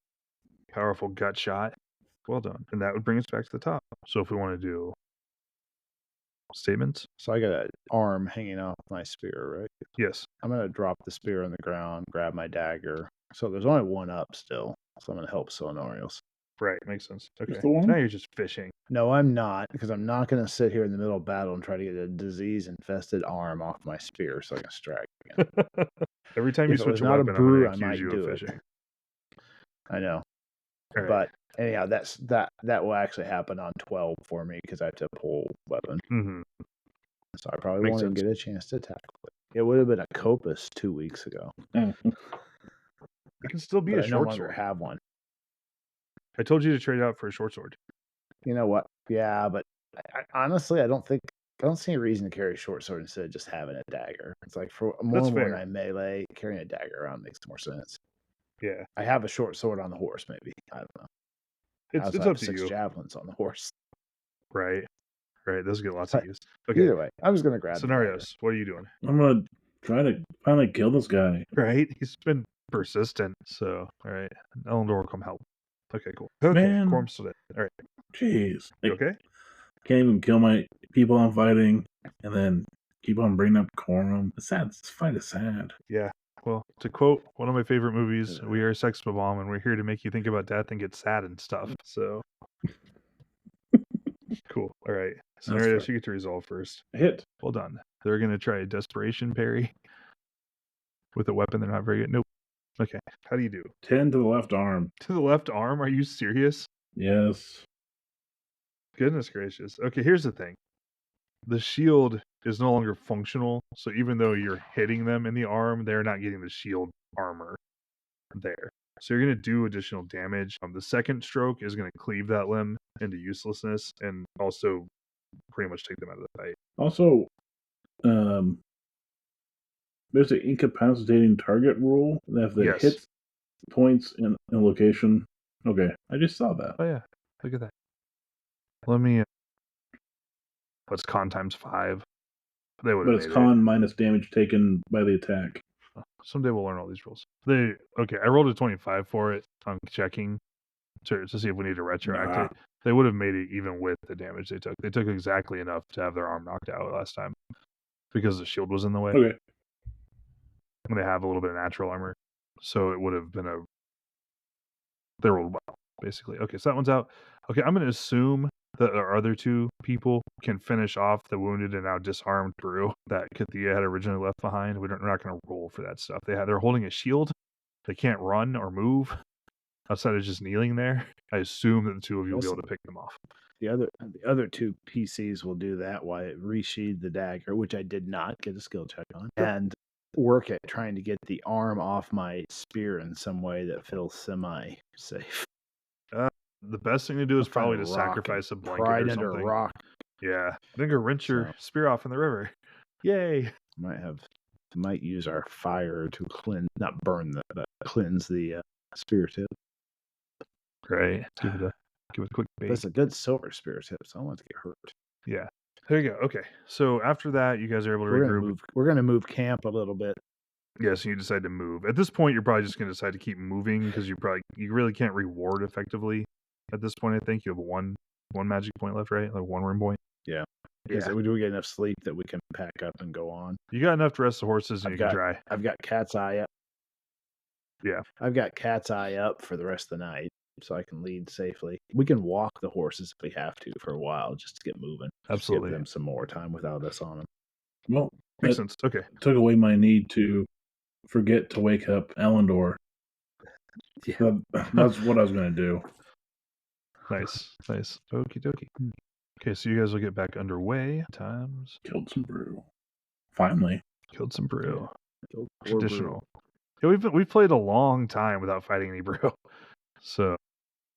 powerful gut shot. Well done. And that would bring us back to the top. So if we want to do statements. So I got an arm hanging off my spear, right? Yes. I'm going to drop the spear on the ground, grab my dagger. So there's only one up still. So I'm going to help Soinnarios. Right, makes sense. Okay. So now you're just fishing. No, I'm not, because I'm not going to sit here in the middle of battle and try to get a disease-infested arm off my spear so I can strike again. Every time you switch a weapon, I'm going to accuse you of fishing. I know. Right. But anyhow, that will actually happen on 12 for me because I have to pull weapon. Mm-hmm. So I probably won't even get a chance to attack. It would have been a Copus 2 weeks ago. It can still be a short sword. I have one. I told you to trade out for a short sword. You know what? Yeah, but honestly, I don't see a reason to carry a short sword instead of just having a dagger. It's like for more when I melee, carrying a dagger around makes more sense. Yeah. I have a short sword on the horse, maybe. I don't know. It's up to 6 javelins on the horse. Right. Right. Those get lots of use. Okay. Either way, I'm just going to grab Soinnarios. What are you doing? I'm going to try to finally kill this guy. Right. He's been persistent. So, all right. Elendor will come help. Okay, cool. Okay, Man. Korom's still dead. All right. Jeez. You okay? Can't even kill my people I'm fighting, and then keep on bringing up Koram. It's sad. This fight is sad. Yeah. Well, to quote one of my favorite movies, we are Sex Bomb, and we're here to make you think about death and get sad and stuff. So, cool. All right. Soinnarios, you get to resolve first. Hit. Well done. They're going to try a desperation parry with a weapon they're not very good. Nope. Okay. How do you do? 10 to the left arm. To the left arm? Are you serious? Yes. Goodness gracious. Okay, here's the thing. The shield is no longer functional, so even though you're hitting them in the arm, they're not getting the shield armor there. So you're going to do additional damage. The second stroke is going to cleave that limb into uselessness and also pretty much take them out of the fight. Also, there's an incapacitating target rule that if they hit points in a location. Okay, I just saw that. Oh yeah, look at that. Let me. What's con times 5? They would. But it's con minus damage taken by the attack. Someday we'll learn all these rules. Okay. I rolled a 25 for it. I'm checking to see if we need to retroact it. They would have made it even with the damage they took. They took exactly enough to have their arm knocked out last time because the shield was in the way. Okay. And they have a little bit of natural armor, so it would have been they rolled well, basically. Okay, so that one's out. Okay, I'm going to assume that our other 2 people can finish off the wounded and now disarmed brew that Kathea had originally left behind. We're not going to roll for that stuff. They're holding a shield. They can't run or move. outside of just kneeling there, I assume that the two of you will be able to pick them off. The other two PCs will do that while I resheathe the dagger, which I did not get a skill check on, and work at trying to get the arm off my spear in some way that feels semi-safe. The best thing to do is probably to sacrifice a blanket or something. Under a rock. Yeah. Then go rinse your spear off in the river. Yay. Might use our fire to cleanse, not burn but cleanse the spear tip. Right. Give it a quick bait. That's a good silver spear tip, so I don't want to get hurt. Yeah. There you go. Okay. So after that, you guys are able to regroup. We're going to move camp a little bit. Yeah, so you decide to move. At this point, you're probably just going to decide to keep moving because you really can't reward effectively at this point. I think you have one magic point left, right? Like one room point. Yeah. Do we get enough sleep that we can pack up and go on? You got enough to rest the horses and you can dry. I've got cat's eye up. Yeah. I've got cat's eye up for the rest of the night, so I can lead safely. We can walk the horses if we have to for a while, just to get moving. Absolutely. Give them some more time without us on them. Well, makes sense. Okay. Took away my need to forget to wake up Elendor. Yeah. That's what I was going to do. Nice. Okie dokie. Okay, so you guys will get back underway. Killed some brew. Finally. Killed some brew. Yeah. Traditional. Yeah, we've played a long time without fighting any brew. So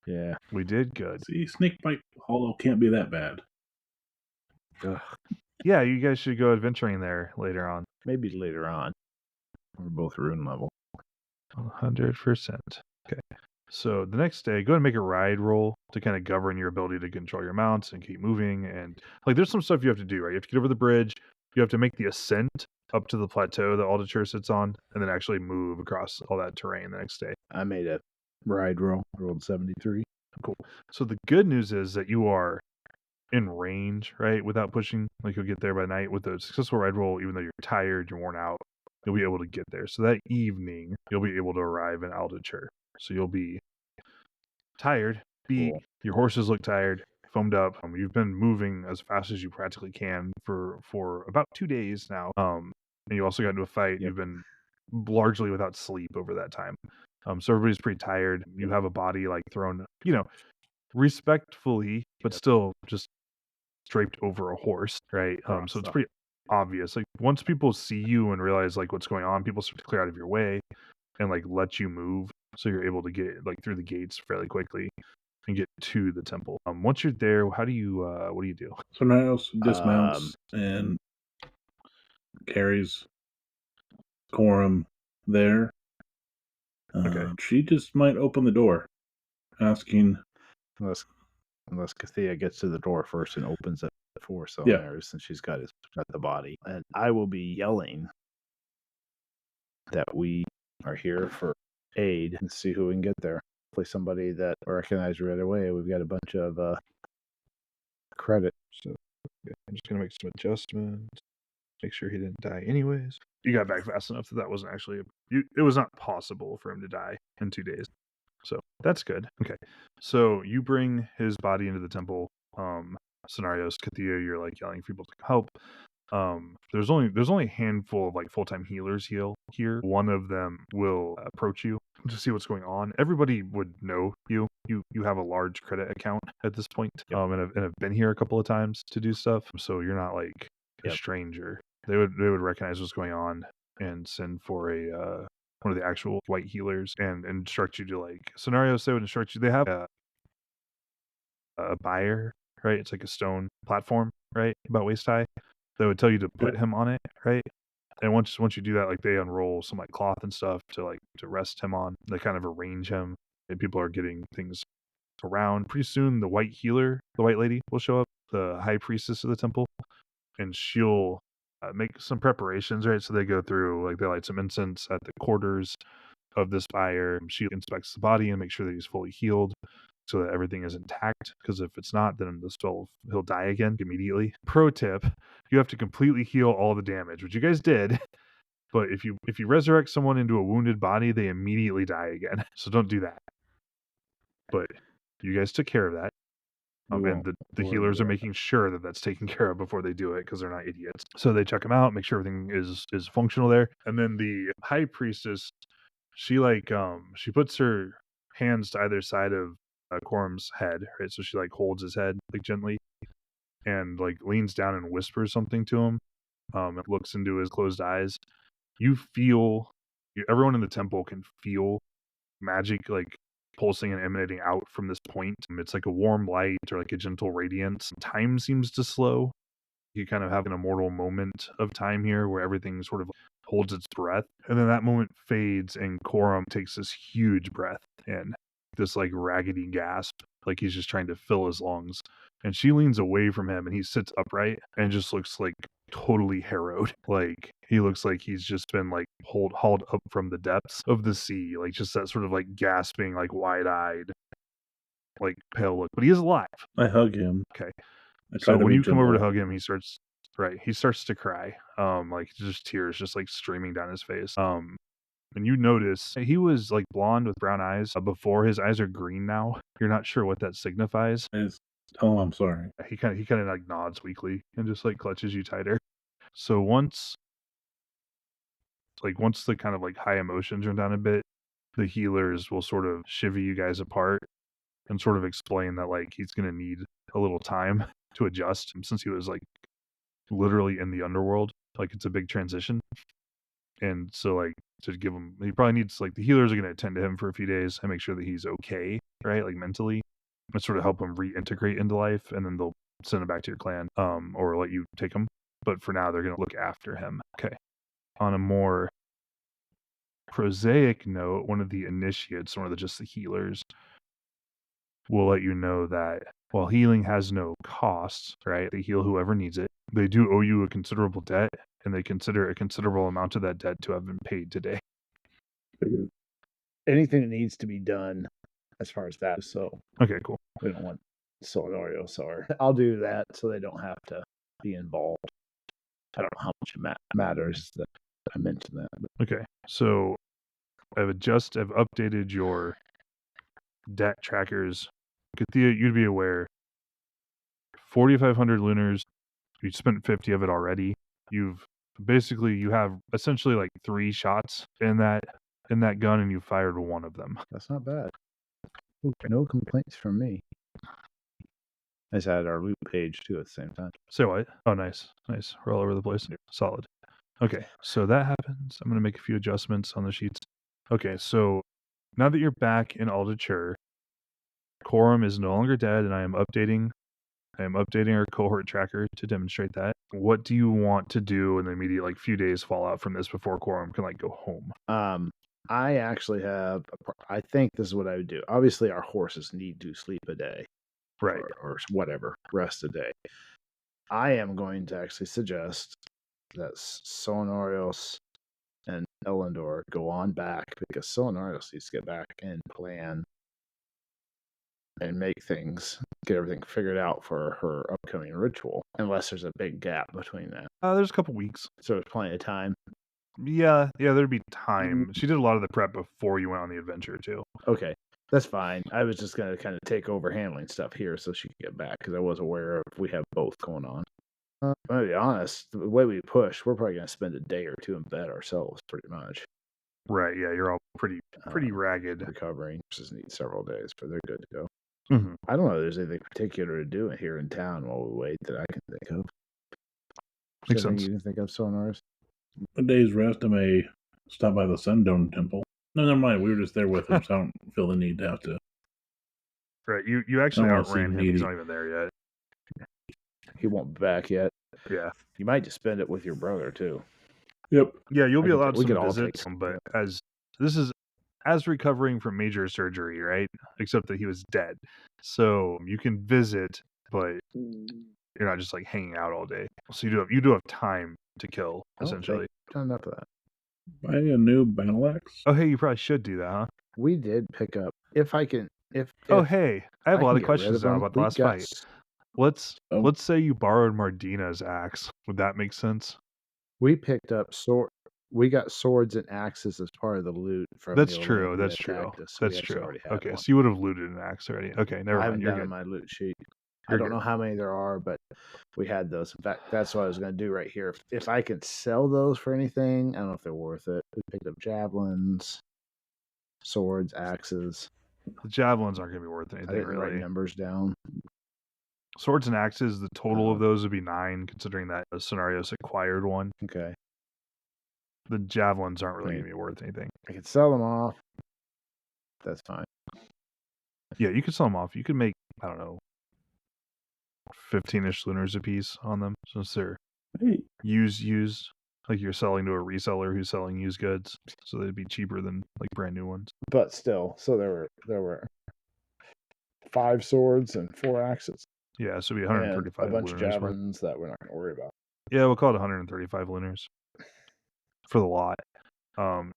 yeah, we did good. See, Snakebite Hollow can't be that bad. Ugh. Yeah, you guys should go adventuring there later on. Maybe later on. We're both rune level. 100%. Okay. So the next day, go ahead and make a ride roll to kind of govern your ability to control your mounts and keep moving. And there's some stuff you have to do, right? You have to get over the bridge. You have to make the ascent up to the plateau that Aldature sits on, and then actually move across all that terrain the next day. I made a ride roll. Rolled 73. Cool. So the good news is that you are in range, right? Without pushing. You'll get there by night with a successful ride roll, even though you're tired, you're worn out. You'll be able to get there. So that evening, you'll be able to arrive in Aldature. So you'll be tired, beat. Cool. Your horses look tired, foamed up. You've been moving as fast as you practically can for about 2 days now. And you also got into a fight. Yep. You've been largely without sleep over that time. So everybody's pretty tired. You have a body thrown, respectfully, but still just draped over a horse, right? So it's pretty obvious. Once people see you and realize what's going on, people start to clear out of your way and let you move. So you're able to get through the gates fairly quickly and get to the temple. Once you're there, what do you do? So Niles dismounts and carries Koram there. Okay. She just might open the door, asking, unless Kathea gets to the door first and opens it for Soinnarios, since she's got the body. And I will be yelling that we are here for aid and see who we can get there. Hopefully somebody that I recognize right away. We've got a bunch of credit. So I'm just going to make some adjustments. Make sure he didn't die anyways. You got back fast enough that wasn't actually it was not possible for him to die in 2 days. So that's good. Okay. So you bring his body into the temple. Soinnarios, Kathea, you're yelling for people to help. There's only a handful of full-time healers here. One of them will approach you to see what's going on. Everybody would know you. You have a large credit account at this point. Yep. And have been here a couple of times to do stuff. So you're not a stranger. They would recognize what's going on and send for one of the actual white healers and instruct you to Soinnarios. They would instruct you. They have a buyer, right? It's a stone platform, right, about waist high. They would tell you to put him on it, right? And once you do that, they unroll some cloth and stuff to rest him on. They kind of arrange him. And people are getting things around. Pretty soon, the white healer, the white lady, will show up, the high priestess of the temple, and she'll make some preparations, right? So they go through, they light some incense at the quarters of this buyer. She inspects the body and makes sure that he's fully healed so that everything is intact, because if it's not, then the spell, he'll die again immediately. Pro tip, you have to completely heal all the damage, which you guys did. But if you resurrect someone into a wounded body, they immediately die again. So don't do that. But you guys took care of that. And the healers are making sure that that's taken care of before they do it, because they're not idiots. So they check them out, make sure everything is functional there. And then the high priestess, she she puts her hands to either side of Koram's head, right? So she like holds his head like gently and like leans down and whispers something to him. And looks into his closed eyes. You feel, everyone in the temple can feel magic like pulsing and emanating out from this point. It's like a warm light or like a gentle radiance. Time seems to slow. You kind of have an immortal moment of time here where everything sort of holds its breath. And then that moment fades and Koram takes this huge breath in, this like raggedy gasp, like he's just trying to fill his lungs. And she leans away from him and he sits upright and just looks like totally harrowed. Like he looks like he's just been like hauled up from the depths of the sea, like just that sort of like gasping, like wide-eyed, like pale look. But he is alive. I hug him. Okay. So when you come over to hug him, he starts to cry. Like just tears just like streaming down his face. And you notice he was like blonde with brown eyes before. His eyes are green now. You're not sure what that signifies. Tell him I'm sorry. He kind of like nods weakly and just like clutches you tighter. So once the kind of like high emotions are down a bit, the healers will sort of shivvy you guys apart and sort of explain that like he's gonna need a little time to adjust since he was like literally in the underworld. Like it's a big transition. And so like to give him, he probably needs, like the healers are going to attend to him for a few days and make sure that he's okay, right? Like mentally, and sort of help him reintegrate into life. And then they'll send him back to your clan, or let you take him. But for now, they're going to look after him. Okay. On a more prosaic note, one of the initiates, one of the healers, will let you know that while healing has no costs, right? They heal whoever needs it. They do owe you a considerable debt, and they consider a considerable amount of that debt to have been paid today. Anything that needs to be done as far as that. So okay, cool. We don't want Soinnarios, or I'll do that so they don't have to be involved. I don't know how much it matters that I mentioned that. But. Okay, so I've updated your debt trackers. Kathea, you'd be aware, 4,500 lunars. You spent 50 of it already. You have essentially like 3 shots in that gun, and you fired 1 of them. That's not bad. Ooh, no complaints from me. I just added our loot page too at the same time. Say what? Oh, nice. We're all over the place. Solid. Okay, so that happens. I'm going to make a few adjustments on the sheets. Okay, so now that you're back in Aldature, Koram is no longer dead, and I am updating our cohort tracker to demonstrate that. What do you want to do in the immediate few days fallout from this before Koram can go home? I actually have. I think this is what I would do. Obviously, our horses need to sleep a day, right, or whatever, rest a day. I am going to actually suggest that Soinnarios and Elendor go on back, because Soinnarios needs to get back and plan and get everything figured out for her upcoming ritual, unless there's a big gap between that. There's a couple weeks. So there's plenty of time. Yeah, there'd be time. She did a lot of the prep before you went on the adventure, too. Okay, that's fine. I was just going to kind of take over handling stuff here so she could get back, because I was aware of we have both going on. To be honest, the way we push, we're probably going to spend a day or 2 in bed ourselves, pretty much. Right, yeah, you're all pretty ragged. Recovering. Just need several days, but they're good to go. Mm-hmm. I don't know if there's anything particular to do here in town while we wait that I can think of. Makes sense. You can think of, Soinnarios? A day's rest, I may stop by the Sundome Temple. No, never mind. We were just there with him, so I don't feel the need to have to. Right, you actually outran him. He's not even there yet. He won't be back yet. Yeah. You might just spend it with your brother, too. Yep. Yeah, you'll be allowed some visits, but this is recovering from major surgery, right? Except that he was dead. So you can visit, but you're not just hanging out all day. So you do have time to kill, essentially. Done enough of that. Buy a new battle axe. Oh, hey, you probably should do that, huh? We did pick up. If I can, hey, I have a lot of questions now about the last fight. Let's say you borrowed Mardina's axe. Would that make sense? We picked up we got swords and axes as part of the loot from. That's true. That's true. Okay, so you would have looted an axe already. Okay, never mind. I haven't done my loot sheet. I don't know how many there are, but we had those. In fact, that's what I was going to do right here. If I could sell those for anything, I don't know if they're worth it. We picked up javelins, swords, axes. The javelins aren't going to be worth I anything, didn't write really. numbers down. Swords and axes, the total of those would be 9, considering that Soinnarios acquired one. Okay. The javelins aren't really going to be worth anything. I could sell them off. That's fine. Yeah, you could sell them off. You could make, I don't know, 15-ish lunars a piece on them, since they're used. Like you're selling to a reseller who's selling used goods, so they'd be cheaper than like brand new ones. But still, so there were 5 swords and 4 axes. Yeah, so it'd be 135 and a bunch lunars of javelins that we're not going to worry about. Yeah, we'll call it 135 lunars for the lot.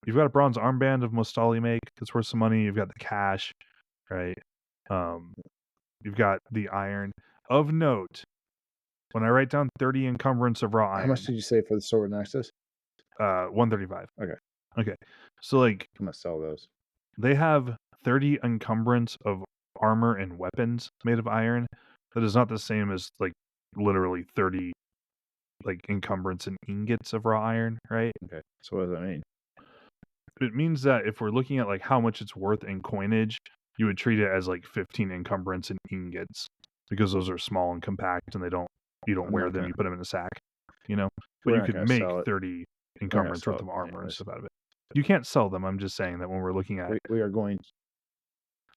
You've got a bronze armband of Mostali make. It's worth some money. You've got the cash, right? You've got the iron. Of note, when I write down 30 encumbrance of raw iron. How much did you say for the sword and axes? 135. Okay. So like, I'm gonna sell those. They have 30 encumbrance of armor and weapons made of iron. That is not the same as like literally 30 like encumbrance and ingots of raw iron, right? Okay. So what does that mean? It means that if we're looking at like how much it's worth in coinage, you would treat it as like 15 encumbrance and ingots, because those are small and compact and you don't wear them, you put them in a sack, but you could make 30 encumbrance worth of armor and stuff out of it. You can't sell them. I'm just saying that when we're looking at we are going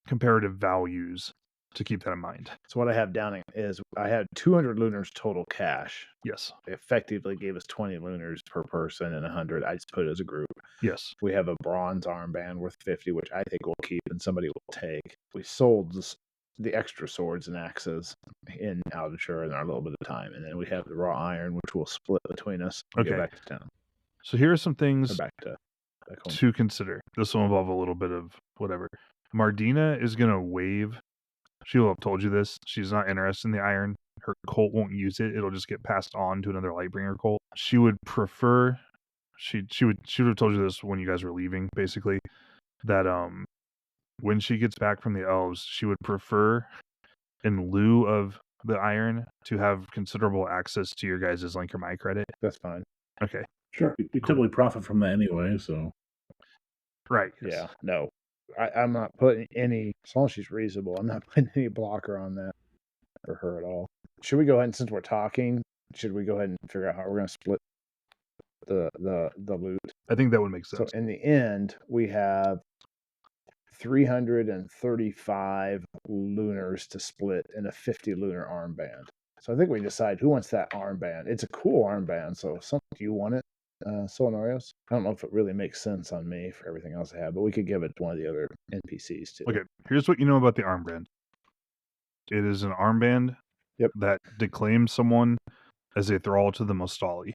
comparative values, to keep that in mind. So what I have down is I had 200 lunars total cash. Yes. They effectively gave us 20 lunars per person and 100. I just put it as a group. Yes. We have a bronze armband worth 50, which I think we'll keep and somebody will take. We sold the extra swords and axes in Aldature in our little bit of time. And then we have the raw iron, which we'll split between us and get back to town. So here are some things back home to consider. This will involve a little bit of whatever. Mardina is going to waive. She will have told you this. She's not interested in the iron. Her cult won't use it. It'll just get passed on to another Lightbringer cult. She would prefer. She would have told you this when you guys were leaving, basically, that when she gets back from the elves, she would prefer, in lieu of the iron, to have considerable access to your guys' Linker My credit. That's fine. Okay. Sure. We typically profit from that anyway, so. Right. Yes. Yeah. No. I'm not putting any, as long as she's reasonable, I'm not putting any blocker on that for her at all. Should we go ahead and, since we're talking, should we go ahead and figure out how we're going to split the loot? I think that would make sense. So in the end, we have 335 lunars to split in a 50 lunar armband. So I think we decide who wants that armband. It's a cool armband, so do you want it? Soinnarios? I don't know if it really makes sense on me for everything else I have, but we could give it to one of the other NPCs too. Okay, here's what you know about the armband. It is an armband that declaims someone as a thrall to the Mostali.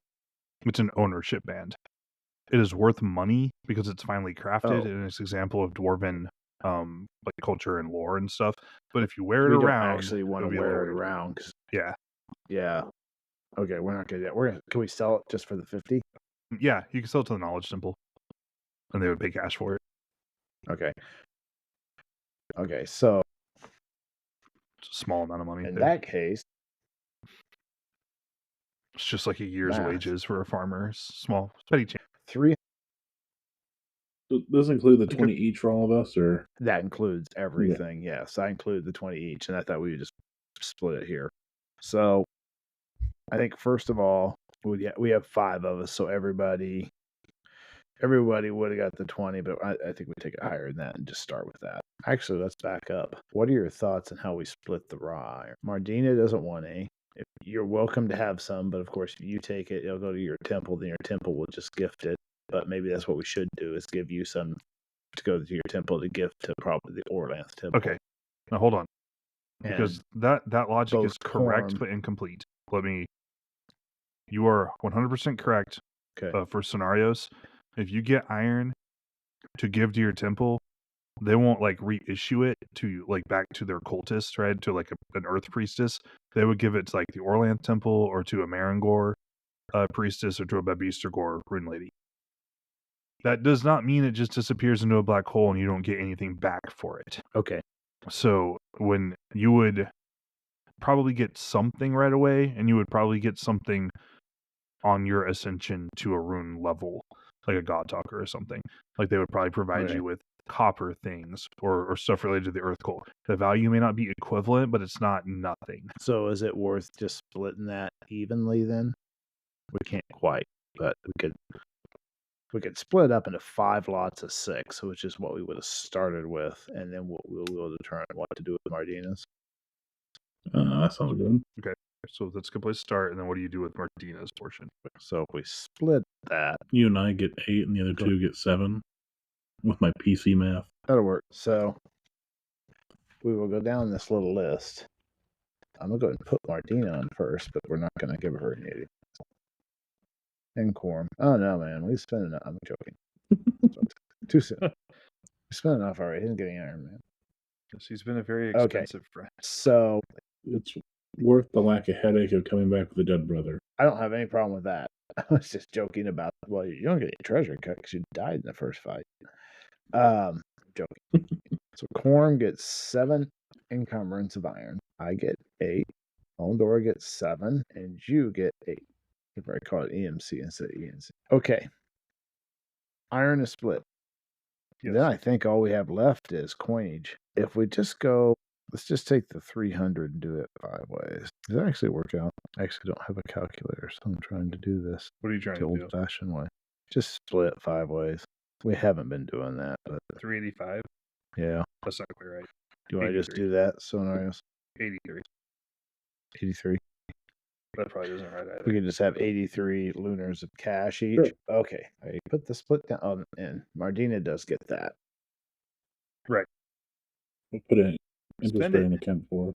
It's an ownership band. It is worth money because it's finely crafted and it's an example of dwarven like culture and lore and stuff. But if you wear it around, don't actually want to wear it around. Yeah. Okay, we're not gonna do that. Can we sell it just for the 50? Yeah, you can sell it to the Knowledge Temple, and they would pay cash for it. Okay, so it's a small amount of money. In that case, it's just like a year's wages for a farmer. Small, petty change. 3. Does this include the 20 each for all of us, or that includes everything? Yeah. Yes, I include the 20 each, and I thought we would just split it here. So, I think first of all, we have 5 of us, so everybody would have got the 20, but I think we take it higher than that and just start with that. Actually, let's back up. What are your thoughts on how we split the raw iron? Mardina doesn't want any. You're welcome to have some, but of course, if you take it, it'll go to your temple, then your temple will just gift it. But maybe that's what we should do, is give you some to go to your temple to gift to probably the Orlanth temple. Okay. Now, hold on. Because that logic is correct, Koram, but incomplete. You are 100% correct for Soinnarios. If you get iron to give to your temple, they won't like reissue it to like back to their cultist, right? To like an earth priestess. They would give it to like the Orlanth temple or to a Marangor priestess or to a Babistergor rune lady. That does not mean it just disappears into a black hole and you don't get anything back for it. Okay. So when you would probably get something right away, and you would probably get something on your ascension to a rune level, like a God Talker or something. Like they would probably provide you with copper things or stuff related to the earth coal. The value may not be equivalent, but it's not nothing. So is it worth just splitting that evenly then? We can't quite, but we could split up into 5 lots of 6, which is what we would have started with, and then we'll determine what to do with Martinez. That sounds good. Okay, so that's a good place to start. And then what do you do with Martinez's portion? So if we split that, you and I get 8, and the other 2 get 7. With my PC math, that'll work. So we will go down this little list. I'm gonna go ahead and put Martina on first, but we're not gonna give her an 80. And Koram. Oh no, man, we spent enough. I'm joking. Too soon. We spent enough already. He didn't get any iron, man. Yes, he's been a very expensive friend. So it's worth the lack of headache of coming back with a dead brother. I don't have any problem with that. I was just joking about, well, you don't get any treasure cut because you died in the first fight. Joking. So Koram gets 7 encumbrance of iron. I get 8. Elendora gets 7, and you get 8. If I call it EMC instead of ENC. Okay. Iron is split. Yes. Then I think all we have left is coinage. If we just go, let's just take the 300 and do it 5 ways. Does that actually work out? I actually don't have a calculator, so I'm trying to do this. What are you trying the to do? Old-fashioned way. Just split 5 ways. We haven't been doing that, but 385. Yeah, that's not quite right. Do you want to just do that, Soinnarios? 83. 83. That probably isn't right either. We could just have 83 lunars of cash each. Sure. Okay, I put the split down, and Martina does get that. Right. We'll put it in account for.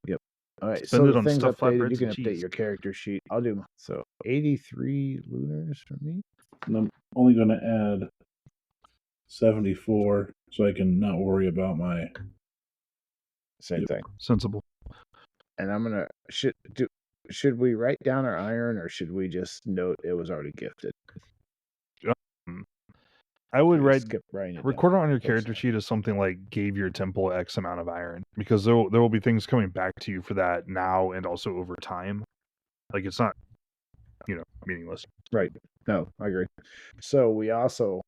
Yep. All right, Spend so it the on things stuffed updated, flatbreads you can and update cheese. your character sheet. I'll do so 83 lunars for me. And I'm only going to add 74 so I can not worry about my same thing. Sensible. And I'm gonna should we write down our iron, or should we just note it was already gifted? I would skip writing it record down. on your character sheet as something like gave your temple X amount of iron, because there will be things coming back to you for that now and also over time. Like it's not, meaningless. Right. No, I agree. So we also,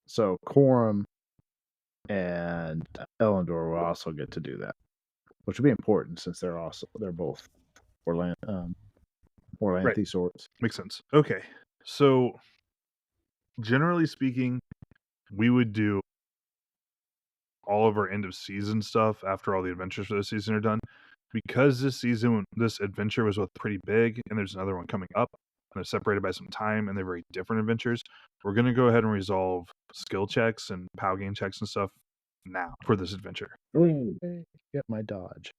Koram and Elendor will also get to do that, which will be important since they're both Orlanthe swords. Makes sense. Okay, so generally speaking, we would do all of our end of season stuff after all the adventures for the season are done. Because this adventure was both pretty big, and there's another one coming up, and they're separated by some time, and they're very different adventures, we're going to go ahead and resolve skill checks and POW gain checks and stuff now for this adventure. Get my dodge.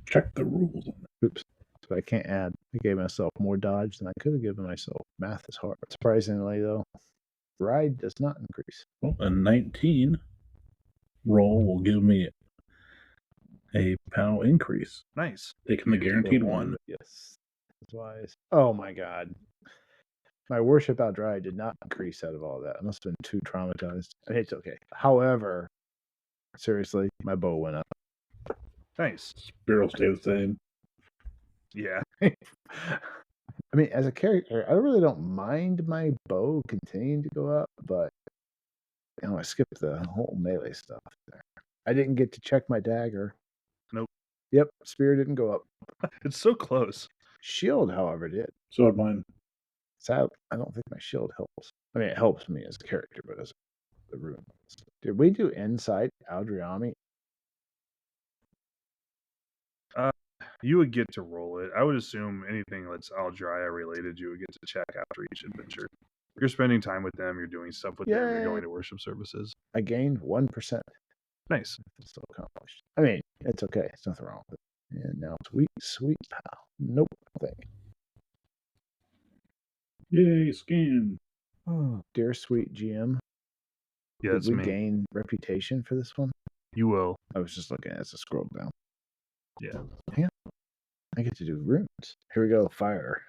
Check the rules on that. Oops. So I can't add. I gave myself more dodge than I could have given myself. Math is hard. Surprisingly, though, ride does not increase. Well, a 19 roll will give me a POW increase. Nice. Taking the guaranteed one. Yes. That's wise. Oh my god. My worship out dry did not increase out of all that. I must have been too traumatized. I mean, it's okay. However, seriously, my bow went up. Nice. Spear will stay the same. Yeah. I mean, as a character, I really don't mind my bow continuing to go up, but I skipped the whole melee stuff there. I didn't get to check my dagger. Nope. Yep, spear didn't go up. It's so close. Shield, however, did. So did mine. Sad, I don't think my shield helps. I mean, it helps me as a character, but as the rune. Did we do Insight Aldriami? You would get to roll it. I would assume anything that's Aldria related, you would get to check after each adventure. You're spending time with them, you're doing stuff with them, you're going to worship services. I gained 1%. Nice. It's still accomplished. I mean, it's okay. It's nothing wrong with it. And now sweet POW. Nope. Thing. Yay, scan. Oh, dear sweet GM. Yeah, did we gain reputation for this one? You will. I was just looking as I scrolled down. Yeah. Hang on. I get to do runes. Here we go. Fire.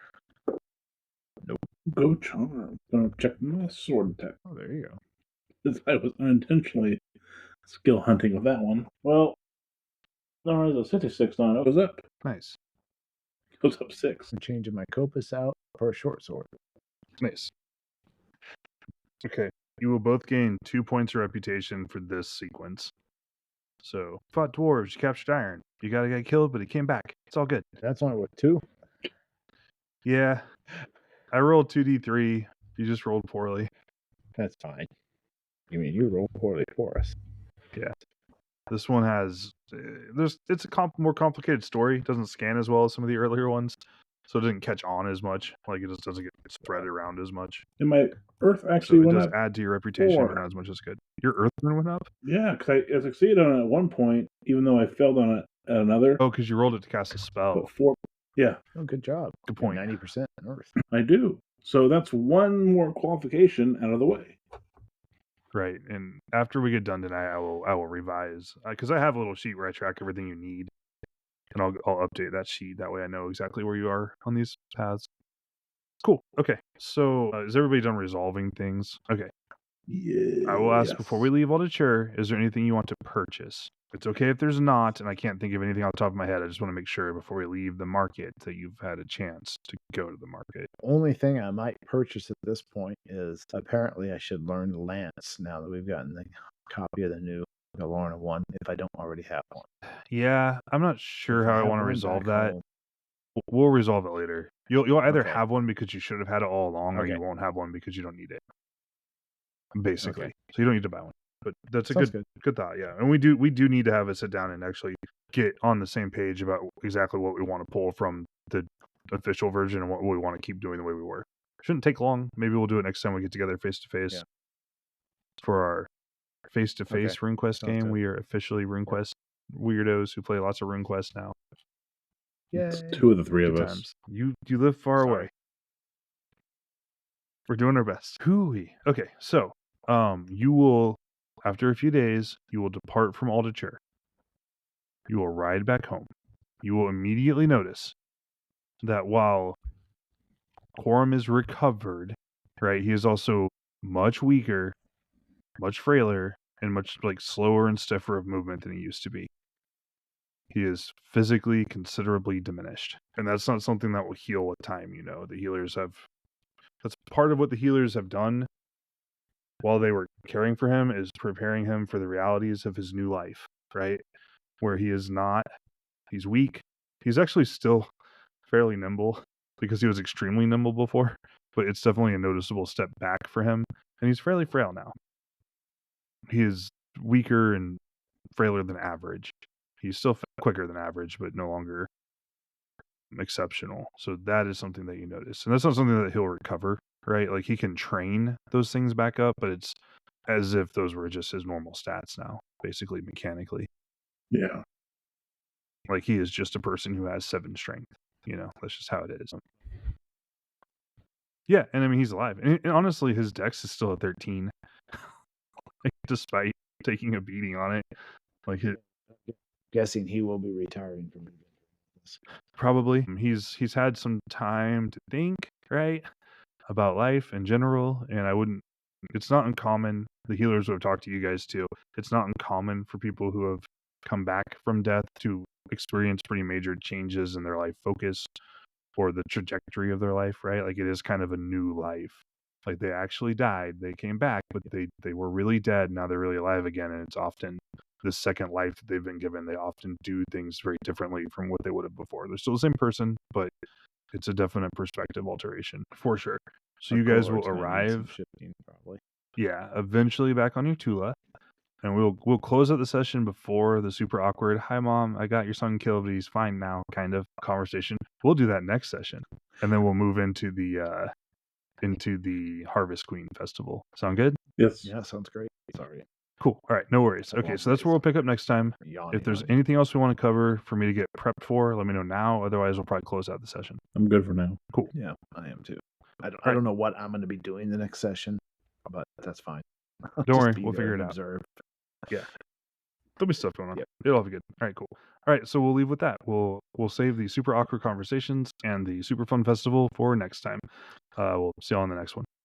Nope. Go charm. Gonna check my sword attack. Oh, there you go. Because I was unintentionally skill hunting with that one. Well, there was a 66 on it. It goes up. Nice. It goes up 6. I'm changing my Copus out for a short sword. Nice. Okay. You will both gain 2 points of reputation for this sequence. So, fought dwarves, you captured iron. You got a guy killed, but he came back. It's all good. That's only what, 2? Yeah. I rolled 2d3. You just rolled poorly. That's fine. You mean you rolled poorly for us? Yeah. This one has it's a more complicated story. It doesn't scan as well as some of the earlier ones, so it doesn't catch on as much. Like it just doesn't get spread around as much. And my Earth actually so it went does up add to your reputation, 4. but not as much as good. Your Earth went up? Yeah, because I succeeded on it at one point, even though I failed on it at another. Oh, because you rolled it to cast a spell. But 4. Yeah. Oh, good job. Good point. 90% Earth. I do. So that's one more qualification out of the way. Right, and after we get done tonight, I will revise because I have a little sheet where I track everything you need, and I'll update that sheet. That way, I know exactly where you are on these paths. Cool. Okay, so is everybody done resolving things? Okay. Yeah. I will ask before we leave Aldature, is there anything you want to purchase? It's okay if there's not, and I can't think of anything off the top of my head. I just want to make sure before we leave the market that you've had a chance to go to the market. Only thing I might purchase at this point is apparently I should learn Lance now that we've gotten the copy of the new Lorna one, if I don't already have one. Yeah, I'm not sure how I want to resolve that. We'll resolve it later. You'll either have one because you should have had it all along, or you won't have one because you don't need it. Basically, so you don't need to buy one. But that's a good thought, yeah. And we do need to have a sit down and actually get on the same page about exactly what we want to pull from the official version and what we want to keep doing the way we were. Shouldn't take long. Maybe we'll do it next time we get together face to face for our face to face RuneQuest game. We are officially RuneQuest weirdos who play lots of RuneQuest now. Yeah, it's 2 of the 3 of us. You live far away. We're doing our best. Hooey. Okay, so you will. After a few days, you will depart from Aldature. You will ride back home. You will immediately notice that while Koram is recovered, right, he is also much weaker, much frailer, and much slower and stiffer of movement than he used to be. He is physically considerably diminished. And that's not something that will heal with time, The healers that's part of what the healers have done while they were caring for him, is preparing him for the realities of his new life, right? Where he's weak. He's actually still fairly nimble because he was extremely nimble before, but it's definitely a noticeable step back for him. And he's fairly frail now. He is weaker and frailer than average. He's still quicker than average, but no longer exceptional. So that is something that you notice. And that's not something that he'll recover, right? Like he can train those things back up, but it's as if those were just his normal stats now, basically mechanically. Yeah. Like he is just a person who has 7 strength. That's just how it is. Yeah, and I mean he's alive. And honestly, his dex is still at 13. Despite taking a beating on it. Guessing he will be retiring from this. Probably. He's had some time to think, right? About life in general, and it's not uncommon. The healers who have talked to you guys too, it's not uncommon for people who have come back from death to experience pretty major changes in their life focus or the trajectory of their life, right? Like it is kind of a new life. Like they actually died, they came back, but they were really dead. Now they're really alive again, and it's often the second life that they've been given. They often do things very differently from what they would have before. They're still the same person, but it's a definite perspective alteration for sure. So you guys will arrive, shifting, probably. Yeah, eventually back on your Tula, and we'll close out the session before the super awkward "Hi mom, I got your son killed, but he's fine now" kind of conversation. We'll do that next session, and then we'll move into the Harvest Queen Festival. Sound good? Yes. Yeah, sounds great. Sorry. Cool. All right, no worries. Okay, so that's where we'll pick up next time. If there's anything else we want to cover for me to get prepped for, let me know now. Otherwise, we'll probably close out the session. I'm good for now. Cool. Yeah, I am too. I don't know what I'm going to be doing the next session, but that's fine. Don't worry, we'll figure it out. Observe. Yeah. There'll be stuff going on. Yep. It'll all be good. All right, cool. All right, so we'll leave with that. We'll save the super awkward conversations and the super fun festival for next time. We'll see you on the next one.